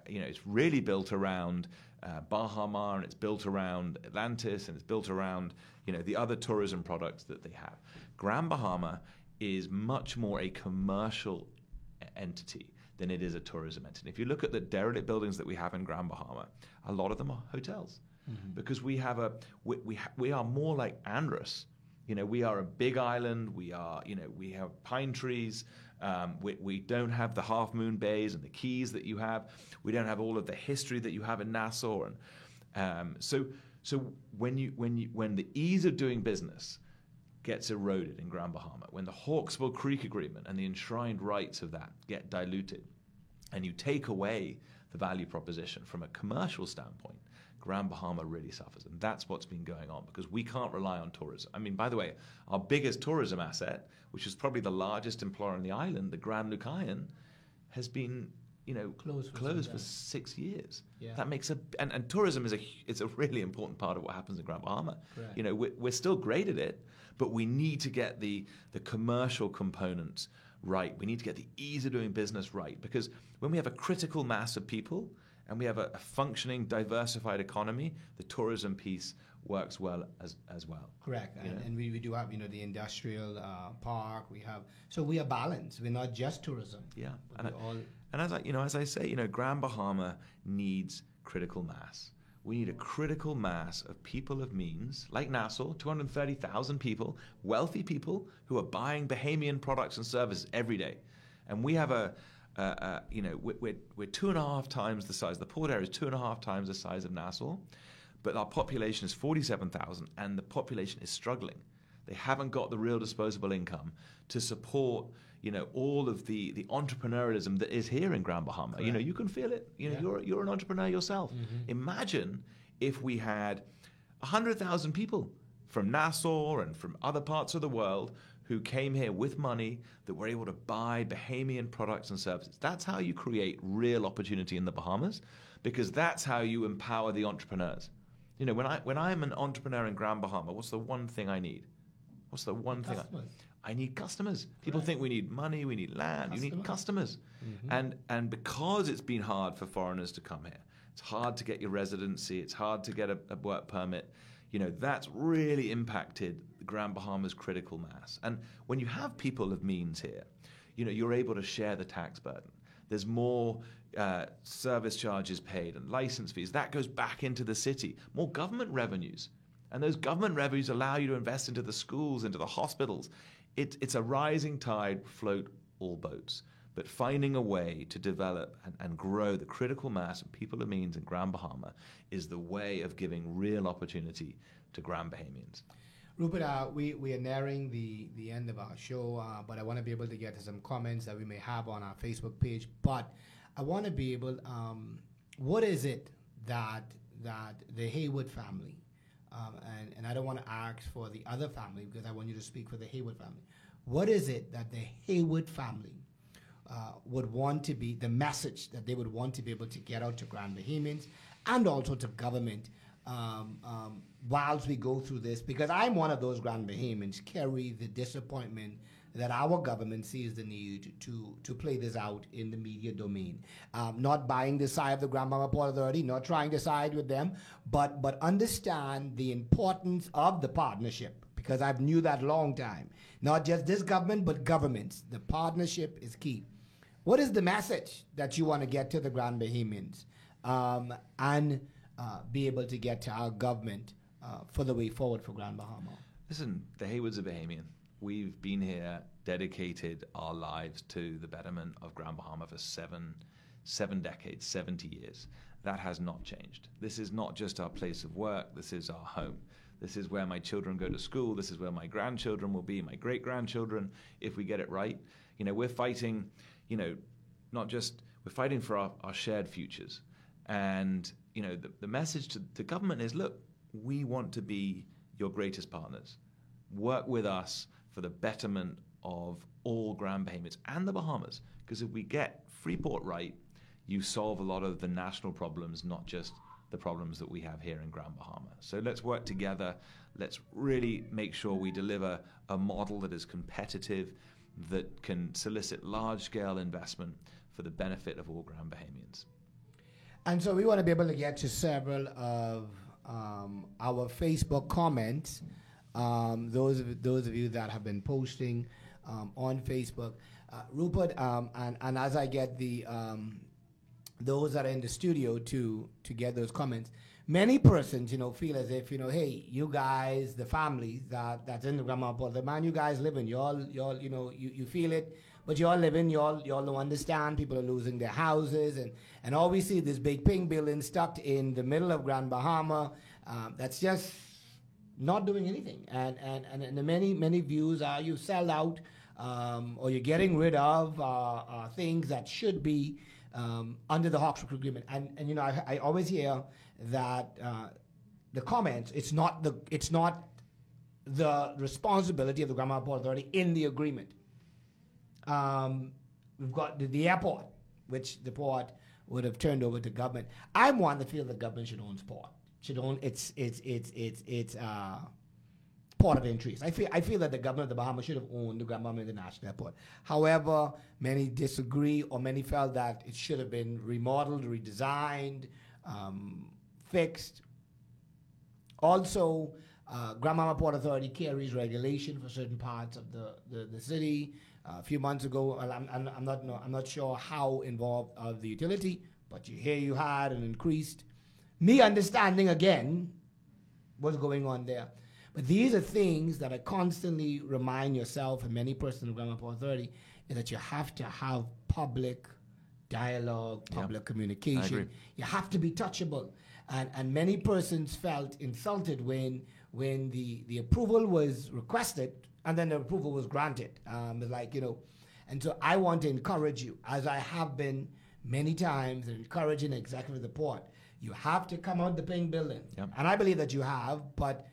It's really built around Bahama, and it's built around Atlantis, and it's built around the other tourism products that they have. Grand Bahama is much more a commercial entity than it is a tourism entity. If you look at the derelict buildings that we have in Grand Bahama, a lot of them are hotels, because we are more like Andros. We are a big island. We have pine trees. We don't have the half moon bays and the keys that you have. We don't have all of the history that you have in Nassau. And so when the ease of doing business gets eroded in Grand Bahama, when the Hawksbill Creek Agreement and the enshrined rights of that get diluted, and you take away the value proposition from a commercial standpoint, Grand Bahama really suffers. And that's what's been going on, because we can't rely on tourism. I mean, by the way, our biggest tourism asset, which is probably the largest employer on the island, the Grand Lucayan, has been closed for 6 years. Yeah. That makes and tourism is a really important part of what happens in Grand Bahama. Right. We're still great at it, but we need to get the commercial components right. We need to get the ease of doing business right, because when we have a critical mass of people and we have a functioning, diversified economy, the tourism piece works well as well. Correct. And we do have, the industrial park. We are balanced. We're not just tourism. Yeah. And as I say, Grand Bahama needs critical mass. We need a critical mass of people of means, like Nassau, 230,000 people, wealthy people who are buying Bahamian products and services every day. And we have we're 2.5 times the size. The port area is 2.5 times the size of Nassau, but our population is 47,000, and the population is struggling. They haven't got the real disposable income to support, all of the entrepreneurialism that is here in Grand Bahama. Correct. You can feel it. You're an entrepreneur yourself. Mm-hmm. Imagine if we had 100,000 people from Nassau and from other parts of the world who came here with money that were able to buy Bahamian products and services. That's how you create real opportunity in the Bahamas, because that's how you empower the entrepreneurs. When I'm an entrepreneur in Grand Bahama, what's the one thing I need? What's the one thing I need? Customers. People think we need money, we need land. You need customers. Mm-hmm. And because it's been hard for foreigners to come here, it's hard to get your residency, it's hard to get a work permit. That's really impacted Grand Bahama's critical mass. And when you have people of means here, you're able to share the tax burden. There's more service charges paid and license fees. That goes back into the city. More government revenues. And those government revenues allow you to invest into the schools, into the hospitals. It's a rising tide, float all boats. But finding a way to develop and grow the critical mass of people of means in Grand Bahama is the way of giving real opportunity to Grand Bahamians. Rupert, we are nearing the end of our show, but I want to be able to get to some comments that we may have on our Facebook page. But I want to be able, what is it that the Haywood family, and I don't want to ask for the other family because I want you to speak for the Haywood family. What is it that the Haywood family would want to be, the message that they would want to be able to get out to Grand Bahamians and also to government whilst we go through this? Because I'm one of those Grand Bahamians carry the disappointment that our government sees the need to play this out in the media domain. Not buying the side of the Grand Bahama Port Authority, not trying to side with them, but understand the importance of the partnership, because I've knew that long time. Not just this government, but governments. The partnership is key. What is the message that you want to get to the Grand Bahamians and be able to get to our government for the way forward for Grand Bahama? Listen, the Haywards are Bahamian. We've been here, dedicated our lives to the betterment of Grand Bahama for seven decades, 70 years. That has not changed. This is not just our place of work. This is our home. This is where my children go to school. This is where my grandchildren will be, my great-grandchildren, if we get it right. We're fighting, we're fighting for our shared futures. And, the message to government is, look, we want to be your greatest partners. Work with us for the betterment of all Grand Bahamians and the Bahamas. Because if we get Freeport right, you solve a lot of the national problems, not just the problems that we have here in Grand Bahama. So let's work together. Let's really make sure we deliver a model that is competitive, that can solicit large-scale investment for the benefit of all Grand Bahamians. And so we want to be able to get to several of our Facebook comments. Those of you that have been posting on Facebook, Rupert, and as I get those that are in the studio to get those comments, many persons feel as if hey, you guys, the families that's in the Grand Bahama Port, the man you guys live in, y'all you feel it, but y'all live in, y'all don't understand. People are losing their houses, and all we see this big pink building stuck in the middle of Grand Bahama. That's just not doing anything, and the many views are you sell out, or you're getting rid of things that should be under the Hawkesbury Agreement. And I always hear that the comments, it's not the responsibility of the Grand Bahama Port Authority in the agreement. We've got the airport, which the port would have turned over to government. I'm one that feels the government should own port. Should own its port of entries. I feel that the government of the Bahamas should have owned the Grand Bahama International Airport. However, many disagree, or many felt that it should have been remodeled, redesigned, fixed. Also, Grand Bahama Port Authority carries regulation for certain parts of the city. A few months ago, I'm not sure how involved of the utility, but you had an increased. Me understanding again what's going on there. But these are things that I constantly remind yourself and many persons in the Grand Bahama Port Authority is that you have to have public dialogue, public communication. You have to be touchable. And many persons felt insulted when the approval was requested and then the approval was granted. And so I want to encourage you, as I have been many times, encouraging the executive of the port, you have to come out the pink building. Yep. And I believe that you have, but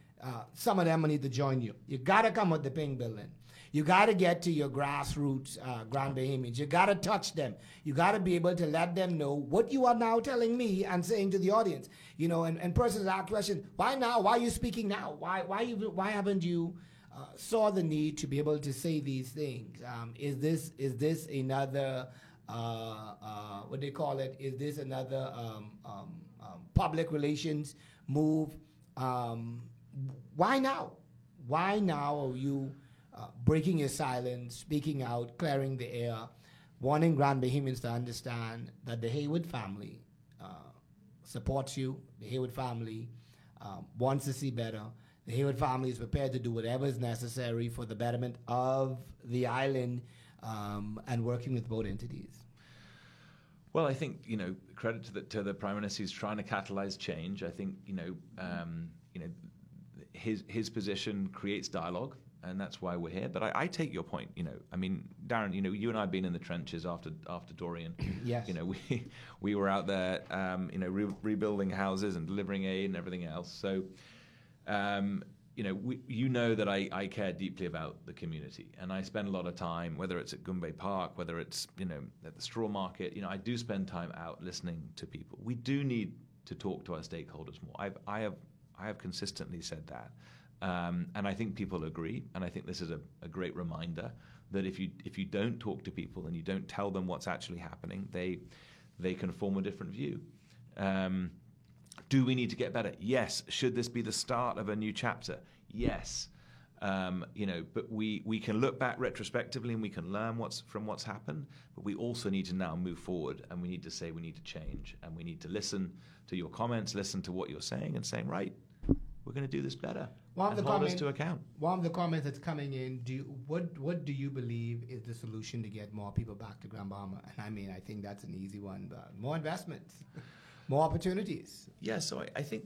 some of them will need to join you. You got to come out the pink building. You got to get to your grassroots Grand Bahamians. You got to touch them. You got to be able to let them know what you are now telling me and saying to the audience. And persons ask questions, why now? Why are you speaking now? Why haven't you saw the need to be able to say these things? Is this another what they call it? Is this another public relations move? Why now? Why now are you breaking your silence, speaking out, clearing the air, wanting Grand Bahamians to understand that the Hayward family supports you, the Hayward family wants to see better, the Hayward family is prepared to do whatever is necessary for the betterment of the island, and working with both entities? Well, I think credit to the Prime Minister. He's trying to catalyze change. I think his position creates dialogue, and that's why we're here. But I take your point. Darren, you and I have been in the trenches after Dorian. Yes. We were out there, rebuilding houses and delivering aid and everything else. So, that I care deeply about the community, and I spend a lot of time, whether it's at Goombay Park, whether it's at the straw market. I do spend time out listening to people. We do need to talk to our stakeholders more. I have consistently said that, and I think people agree. And I think this is a great reminder that if you don't talk to people and you don't tell them what's actually happening, they can form a different view. Do we need to get better? Yes. Should this be the start of a new chapter? Yes. But we can look back retrospectively and we can learn from what's happened. But we also need to now move forward, and we need to say we need to change, and we need to listen to your comments, listen to what you're saying, and saying, right, we're going to do this better. Hold us to account. One of the comments that's coming in: what do you believe is the solution to get more people back to Grand Bahama? And I mean, I think that's an easy one. But more investments. More opportunities. Yeah, so I think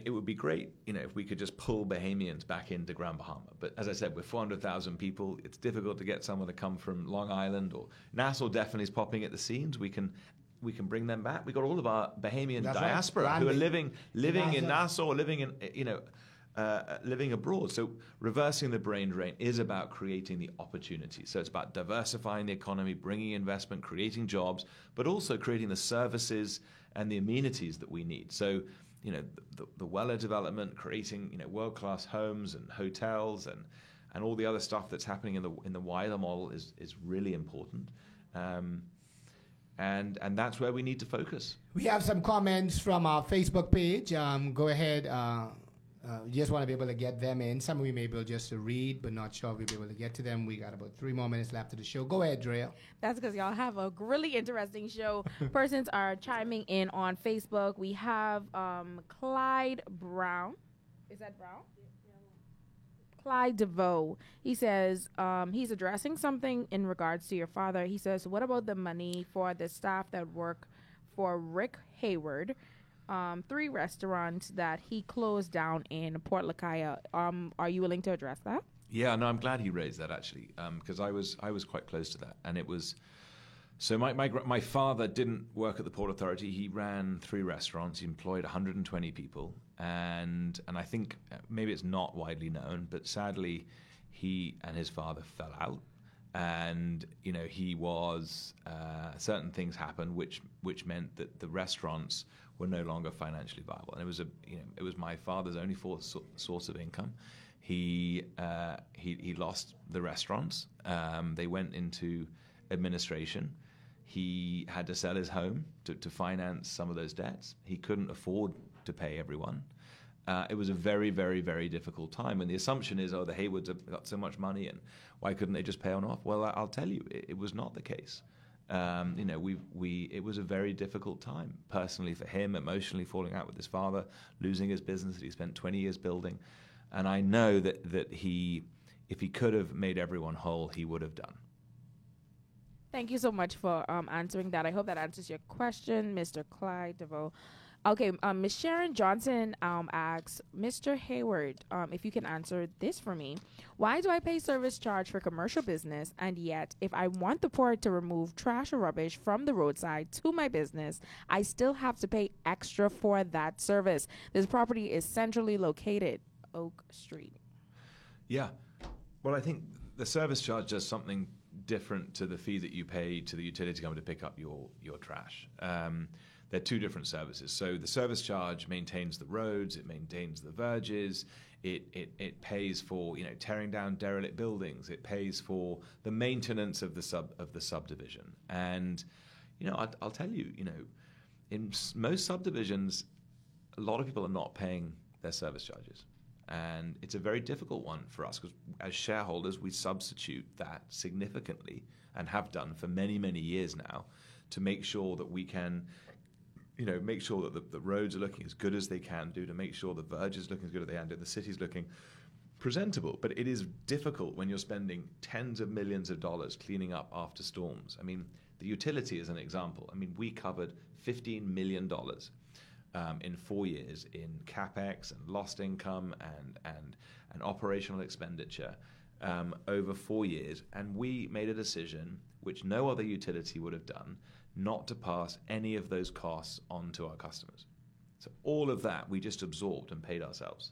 it would be great, if we could just pull Bahamians back into Grand Bahama. But as I said, we're 400,000 people. It's difficult to get someone to come from Long Island, or Nassau definitely is popping at the seams. We can bring them back. We got all of our Bahamian diaspora who are living in Nassau, living in, living abroad. So reversing the brain drain is about creating the opportunity. So it's about diversifying the economy, bringing investment, creating jobs, but also creating the services and the amenities that we need. So, the Weller development, creating, world-class homes and hotels and all the other stuff that's happening in the wider model is really important. And that's where we need to focus. We have some comments from our Facebook page. Go ahead. Just want to be able to get them in. Some of you may be able just to read, but not sure if we'll be able to get to them. We got about 3 more minutes left of the show. Go ahead, Drea. That's because y'all have a really interesting show. Persons are chiming in on Facebook. We have Clyde Brown. Is that Brown? Clyde DeVoe. He says he's addressing something in regards to your father. He says, what about the money for the staff that work for Rick Hayward? 3 restaurants that he closed down in Port Lacaya. Are you willing to address that? Yeah, no, I'm glad he raised that actually, because I was quite close to that, and it was. So my father didn't work at the Port Authority. He ran 3 restaurants. He employed 120 people, and I think maybe it's not widely known, but sadly, he and his father fell out, and he was certain things happened which meant that the restaurants were no longer financially viable, and it was my father's only source of income. He lost the restaurants. They went into administration. He had to sell his home to finance some of those debts. He couldn't afford to pay everyone. It was a very, very, very difficult time. And the assumption is, the Haywoods have got so much money, and why couldn't they just pay on off? Well, I'll tell you, it was not the case. It was a very difficult time personally for him, emotionally falling out with his father, losing his business that he spent 20 years building. And I know that if he could have made everyone whole, he would have done. Thank you so much for answering that. I hope that answers your question, Mr. Clyde DeVoe. Okay, Ms. Sharon Johnson asks, Mr. Hayward, if you can answer this for me. Why do I pay service charge for commercial business, and yet if I want the port to remove trash or rubbish from the roadside to my business, I still have to pay extra for that service? This property is centrally located, Oak Street. Yeah. Well, I think the service charge does something different to the fee that you pay to the utility company to pick up your trash. They're 2 different services. So the service charge maintains the roads, it maintains the verges, it pays for tearing down derelict buildings, it pays for the maintenance of the subdivision. And I'll tell you, in most subdivisions, a lot of people are not paying their service charges. And it's a very difficult one for us because as shareholders, we substitute that significantly and have done for many, many years now to make sure that we can, make sure that the roads are looking as good as they can do, to make sure the verge is looking as good as they can do, the city's looking presentable. But it is difficult when you're spending tens of millions of dollars cleaning up after storms. I mean, the utility is an example. I mean, we covered $15 million in 4 years in capex and lost income and operational expenditure over 4 years, and we made a decision which no other utility would have done, not to pass any of those costs on to our customers. So all of that we just absorbed and paid ourselves.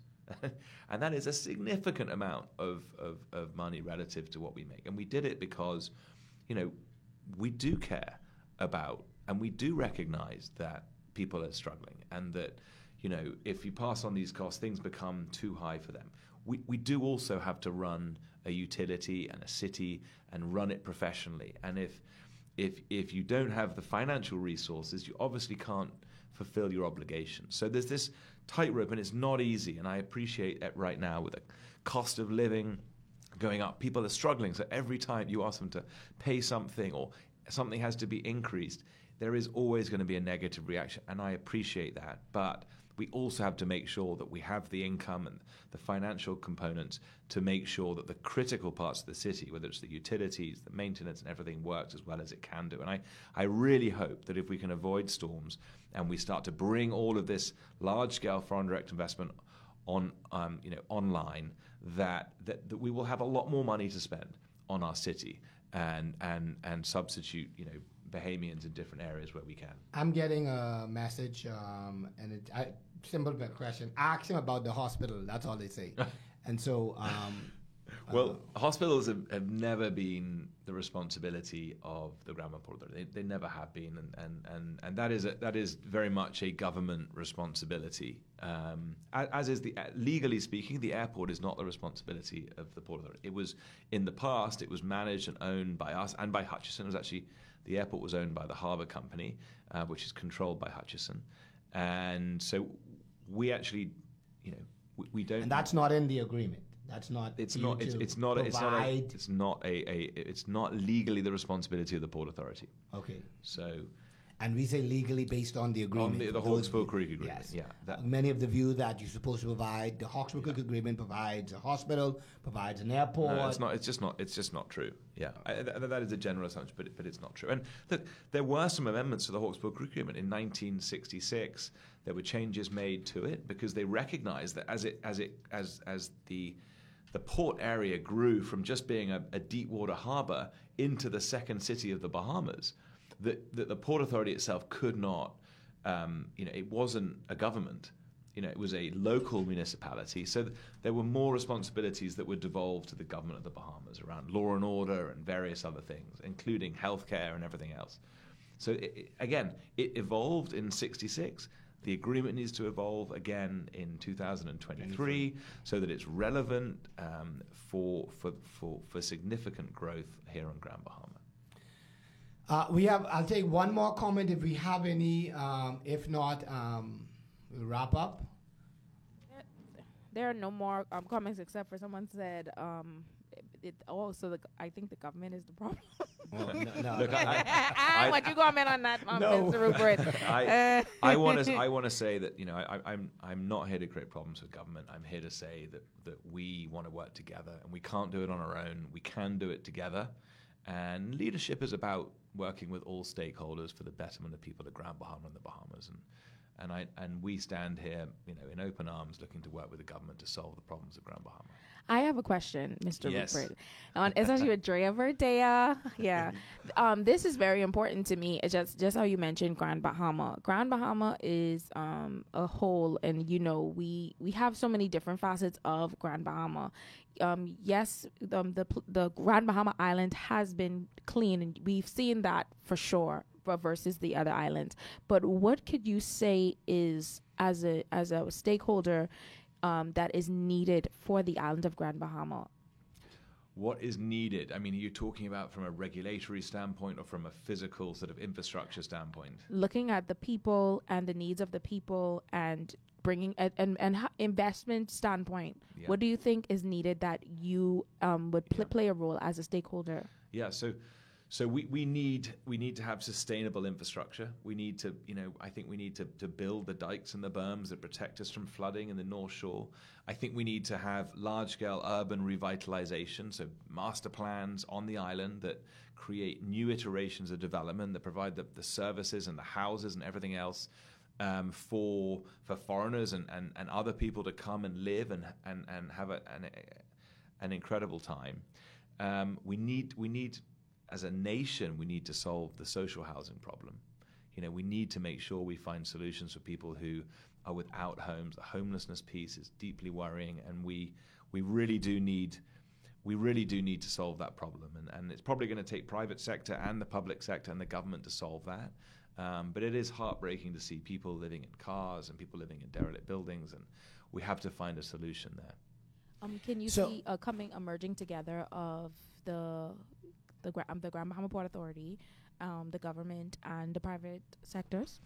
And that is a significant amount of money relative to what we make. And we did it because, we do care about and we do recognize that people are struggling, and that, if you pass on these costs, things become too high for them. We do also have to run a utility and a city and run it professionally. And if you don't have the financial resources, you obviously can't fulfill your obligations. So there's this tightrope, and it's not easy. And I appreciate it right now with a cost of living going up. People are struggling. So every time you ask them to pay something or something has to be increased, there is always going to be a negative reaction. And I appreciate that. But we also have to make sure that we have the income and the financial components to make sure that the critical parts of the city, whether it's the utilities, the maintenance and everything, works as well as it can do. And I really hope that if we can avoid storms and we start to bring all of this large-scale foreign direct investment on, online, that we will have a lot more money to spend on our city and substitute, Bahamians in different areas where we can. I'm getting a message, and simple question. Ask him about the hospital. That's all they say. And so, well, hospitals have never been the responsibility of the Grand Bahama Port Authority. They never have been, and that is very much a government responsibility. As is legally speaking, the airport is not the responsibility of the Port Authority. It was in the past. It was managed and owned by us and by Hutchison. It was actually the airport was owned by the Harbour Company, which is controlled by Hutchison, and so we actually, we don't. And that's not in the agreement. That's not. It's not legally the responsibility of the Port Authority. Okay. So. And we say legally based on the agreement. On the Hawkesbury Creek Agreement, yes. Yeah. Many of the view that you're supposed to provide, the Hawkesbury Creek Agreement provides a hospital, provides an airport. No, it's not. It's just not true. Yeah, that is a general assumption, but it's not true. And look, there were some amendments to the Hawkesbury Creek Agreement in 1966. There were changes made to it because they recognised that as the port area grew from just being a deep water harbour into the second city of the Bahamas, that the Port Authority itself could not, it wasn't a government, it was a local municipality. So there were more responsibilities that were devolved to the government of the Bahamas around law and order and various other things, including healthcare and everything else. So it evolved in '66. The agreement needs to evolve again in 2023 so that it's relevant for significant growth here on Grand Bahama. I'll take one more comment if we have any. If not, we'll wrap up. There are no more comments except for someone said, I think the government is the problem. No. Look, I want you to comment on that, No. Mr. Rupert. I want to say that I'm not here to create problems with government. I'm here to say that we want to work together, and we can't do it on our own. We can do it together, and leadership is about working with all stakeholders for the betterment of people of Grand Bahama and the Bahamas, and we stand here, in open arms, looking to work with the government to solve the problems of Grand Bahama. I have a question, Mr. Yes. Rupert. Especially with Drea Verdea. Yeah. This is very important to me. It's just how you mentioned Grand Bahama. Grand Bahama is a whole, and we have so many different facets of Grand Bahama. Yes, the Grand Bahama Island has been clean, and we've seen that for sure versus the other islands. But what could you say is, as a stakeholder, that is needed for the island of Grand Bahama? What is needed? I mean, are you talking about from a regulatory standpoint or from a physical sort of infrastructure standpoint? Looking at the people and the needs of the people and bringing and investment standpoint, Yeah. What do you think is needed that you would play a role as a stakeholder? Yeah, so we need to have sustainable infrastructure. We need to, I think we need to build the dikes and the berms that protect us from flooding in the North Shore. I think we need to have large-scale urban revitalization, so master plans on the island that create new iterations of development that provide the services and the houses and everything else for foreigners and other people to come and live and have an incredible time. We need as a nation, we need to solve the social housing problem. We need to make sure we find solutions for people who are without homes. The homelessness piece is deeply worrying, and we really do need to solve that problem. And it's probably going to take private sector and the public sector and the government to solve that. But it is heartbreaking to see people living in cars and people living in derelict buildings, and we have to find a solution there. Can you see a emerging together of the Grand Bahama Port Authority, the government, and the private sectors?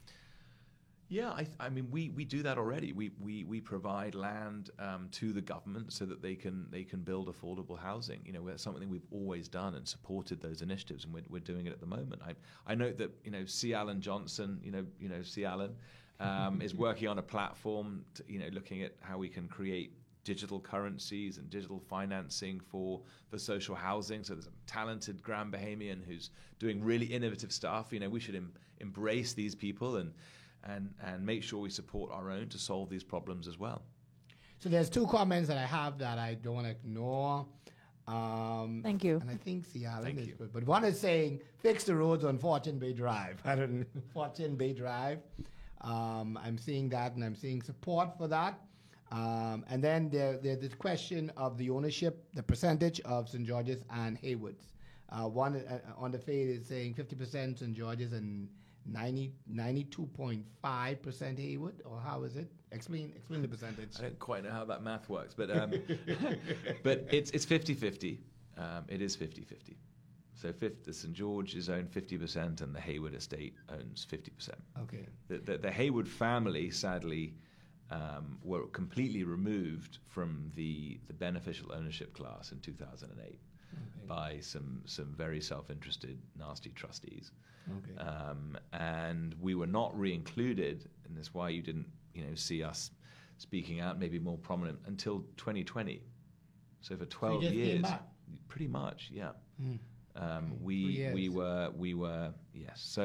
Yeah, I mean, we do that already. We provide land to the government so that they can build affordable housing. You know, that's something we've always done and supported those initiatives, and we're doing it at the moment. I note that C. Alan Johnson, C. Alan, is working on a platform, looking at how we can create digital currencies and digital financing for social housing. So there's a talented Grand Bahamian who's doing really innovative stuff. We should embrace these people and make sure we support our own to solve these problems as well. So there's two comments that I have that I don't want to ignore. Thank you. And I think Alan is good. But one is saying, fix the roads on Fortune Bay Drive. I don't know, Fortune Bay Drive. I'm seeing that, and I'm seeing support for that. And then there's this question of the ownership, the percentage of St. George's and Haywards. One on the fade is saying 50% St. George's and 92.5% Haywood, or how is it? Explain the percentage. I don't quite know how that math works, but but it's 50-50. It is 50-50. So the St. George is owned 50%, and the Haywood estate owns 50%. Okay. The Haywood family, sadly, were completely removed from the beneficial ownership class in 2008 by some very self-interested, nasty trustees. Okay. And we were not re-included, and that's why you didn't see us speaking out maybe more prominent until 2020. So for 12 years, pretty much, yeah. We were yes.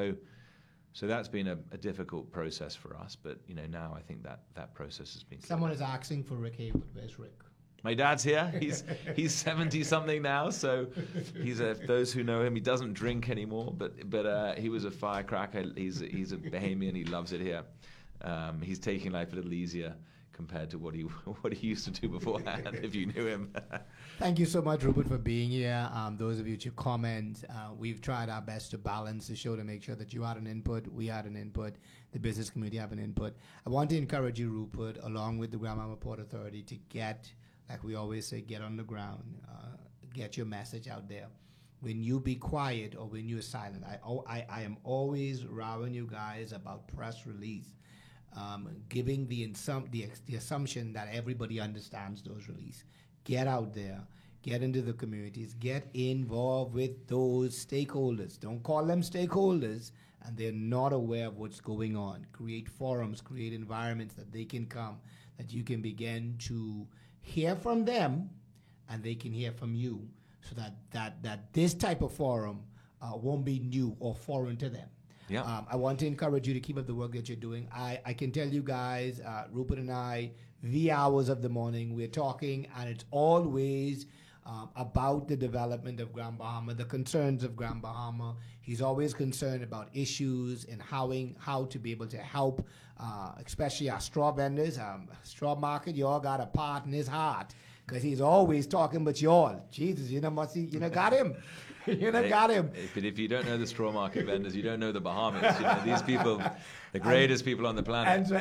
So that's been a difficult process for us, but now I think that process has been. Someone is asking for Rick Haywood. Where's Rick? My dad's here. He's 70 something now, so he's those who know him, he doesn't drink anymore, but he was a firecracker. He's a Bahamian. He loves it here. He's taking life a little easier compared to what he used to do beforehand, if you knew him. Thank you so much, Rupert, for being here. Those of you to comment, we've tried our best to balance the show to make sure that you had an input, we had an input, the business community have an input. I want to encourage you, Rupert, along with the Grand Bahama Port Authority, to get, like we always say, get on the ground, get your message out there. When you be quiet or when you're silent, I am always rowing you guys about press release. Giving the assumption that everybody understands those releases. Get out there, get into the communities, get involved with those stakeholders. Don't call them stakeholders, and they're not aware of what's going on. Create forums, create environments that they can come, that you can begin to hear from them, and they can hear from you, so that this type of forum won't be new or foreign to them. Yeah. I want to encourage you to keep up the work that you're doing. I can tell you guys, Rupert and I, the hours of the morning, we're talking, and it's always about the development of Grand Bahama, the concerns of Grand Bahama. He's always concerned about issues and how to be able to help, especially our straw vendors. Straw market, you all got a part in his heart, because he's always talking about y'all. Jesus, you know, got him. Got him. But if you don't know the straw market vendors, you don't know the Bahamas. These people, the greatest people on the planet. And so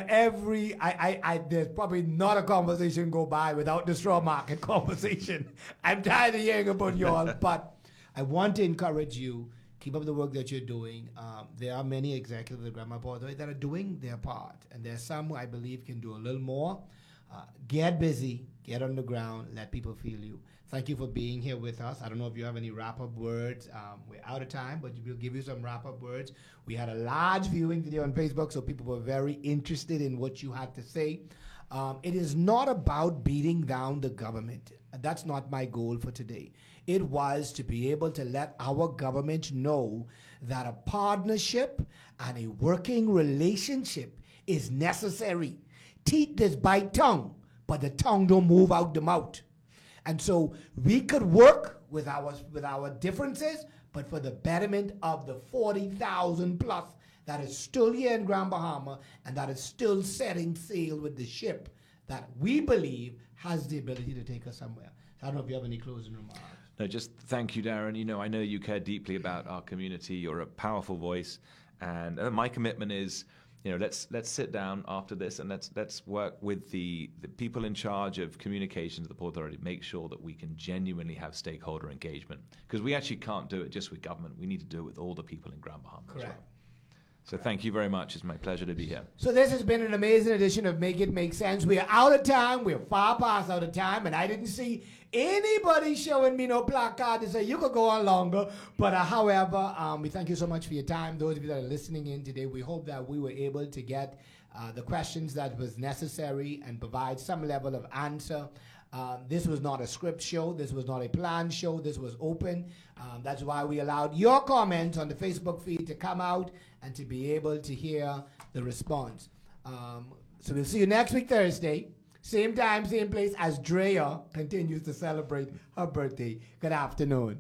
there's probably not a conversation go by without the straw market conversation. I'm tired of hearing about y'all, but I want to encourage you, keep up the work that you're doing. There are many executives of the Grand Bahama Port Authority that are doing their part, and there's some who I believe can do a little more. Get busy, get on the ground, let people feel you. Thank you for being here with us. I don't know if you have any wrap-up words. We're out of time, but we'll give you some wrap-up words. We had a large viewing today on Facebook, so people were very interested in what you had to say. It is not about beating down the government. That's not my goal for today. It was to be able to let our government know that a partnership and a working relationship is necessary. Teeth does bite tongue, but the tongue don't move out the mouth. And so we could work with our differences, but for the betterment of the 40,000 plus that is still here in Grand Bahama and that is still setting sail with the ship that we believe has the ability to take us somewhere. So I don't know if you have any closing remarks. No, just thank you, Darren. I know you care deeply about our community. You're a powerful voice, and my commitment is, let's sit down after this and let's work with the people in charge of communications at the Port Authority, make sure that we can genuinely have stakeholder engagement, because we actually can't do it just with government. We need to do it with all the people in Grand Bahama. Correct. As well. So thank you very much. It's my pleasure to be here. So this has been an amazing edition of Make It Make Sense. We're out of time. We're far past out of time. And I didn't see anybody showing me no placard to say you could go on longer. But however, we thank you so much for your time. Those of you that are listening in today, we hope that we were able to get the questions that was necessary and provide some level of answer. This was not a script show. This was not a planned show. This was open. That's why we allowed your comments on the Facebook feed to come out and to be able to hear the response. So we'll see you next week, Thursday. Same time, same place, as Drea continues to celebrate her birthday. Good afternoon.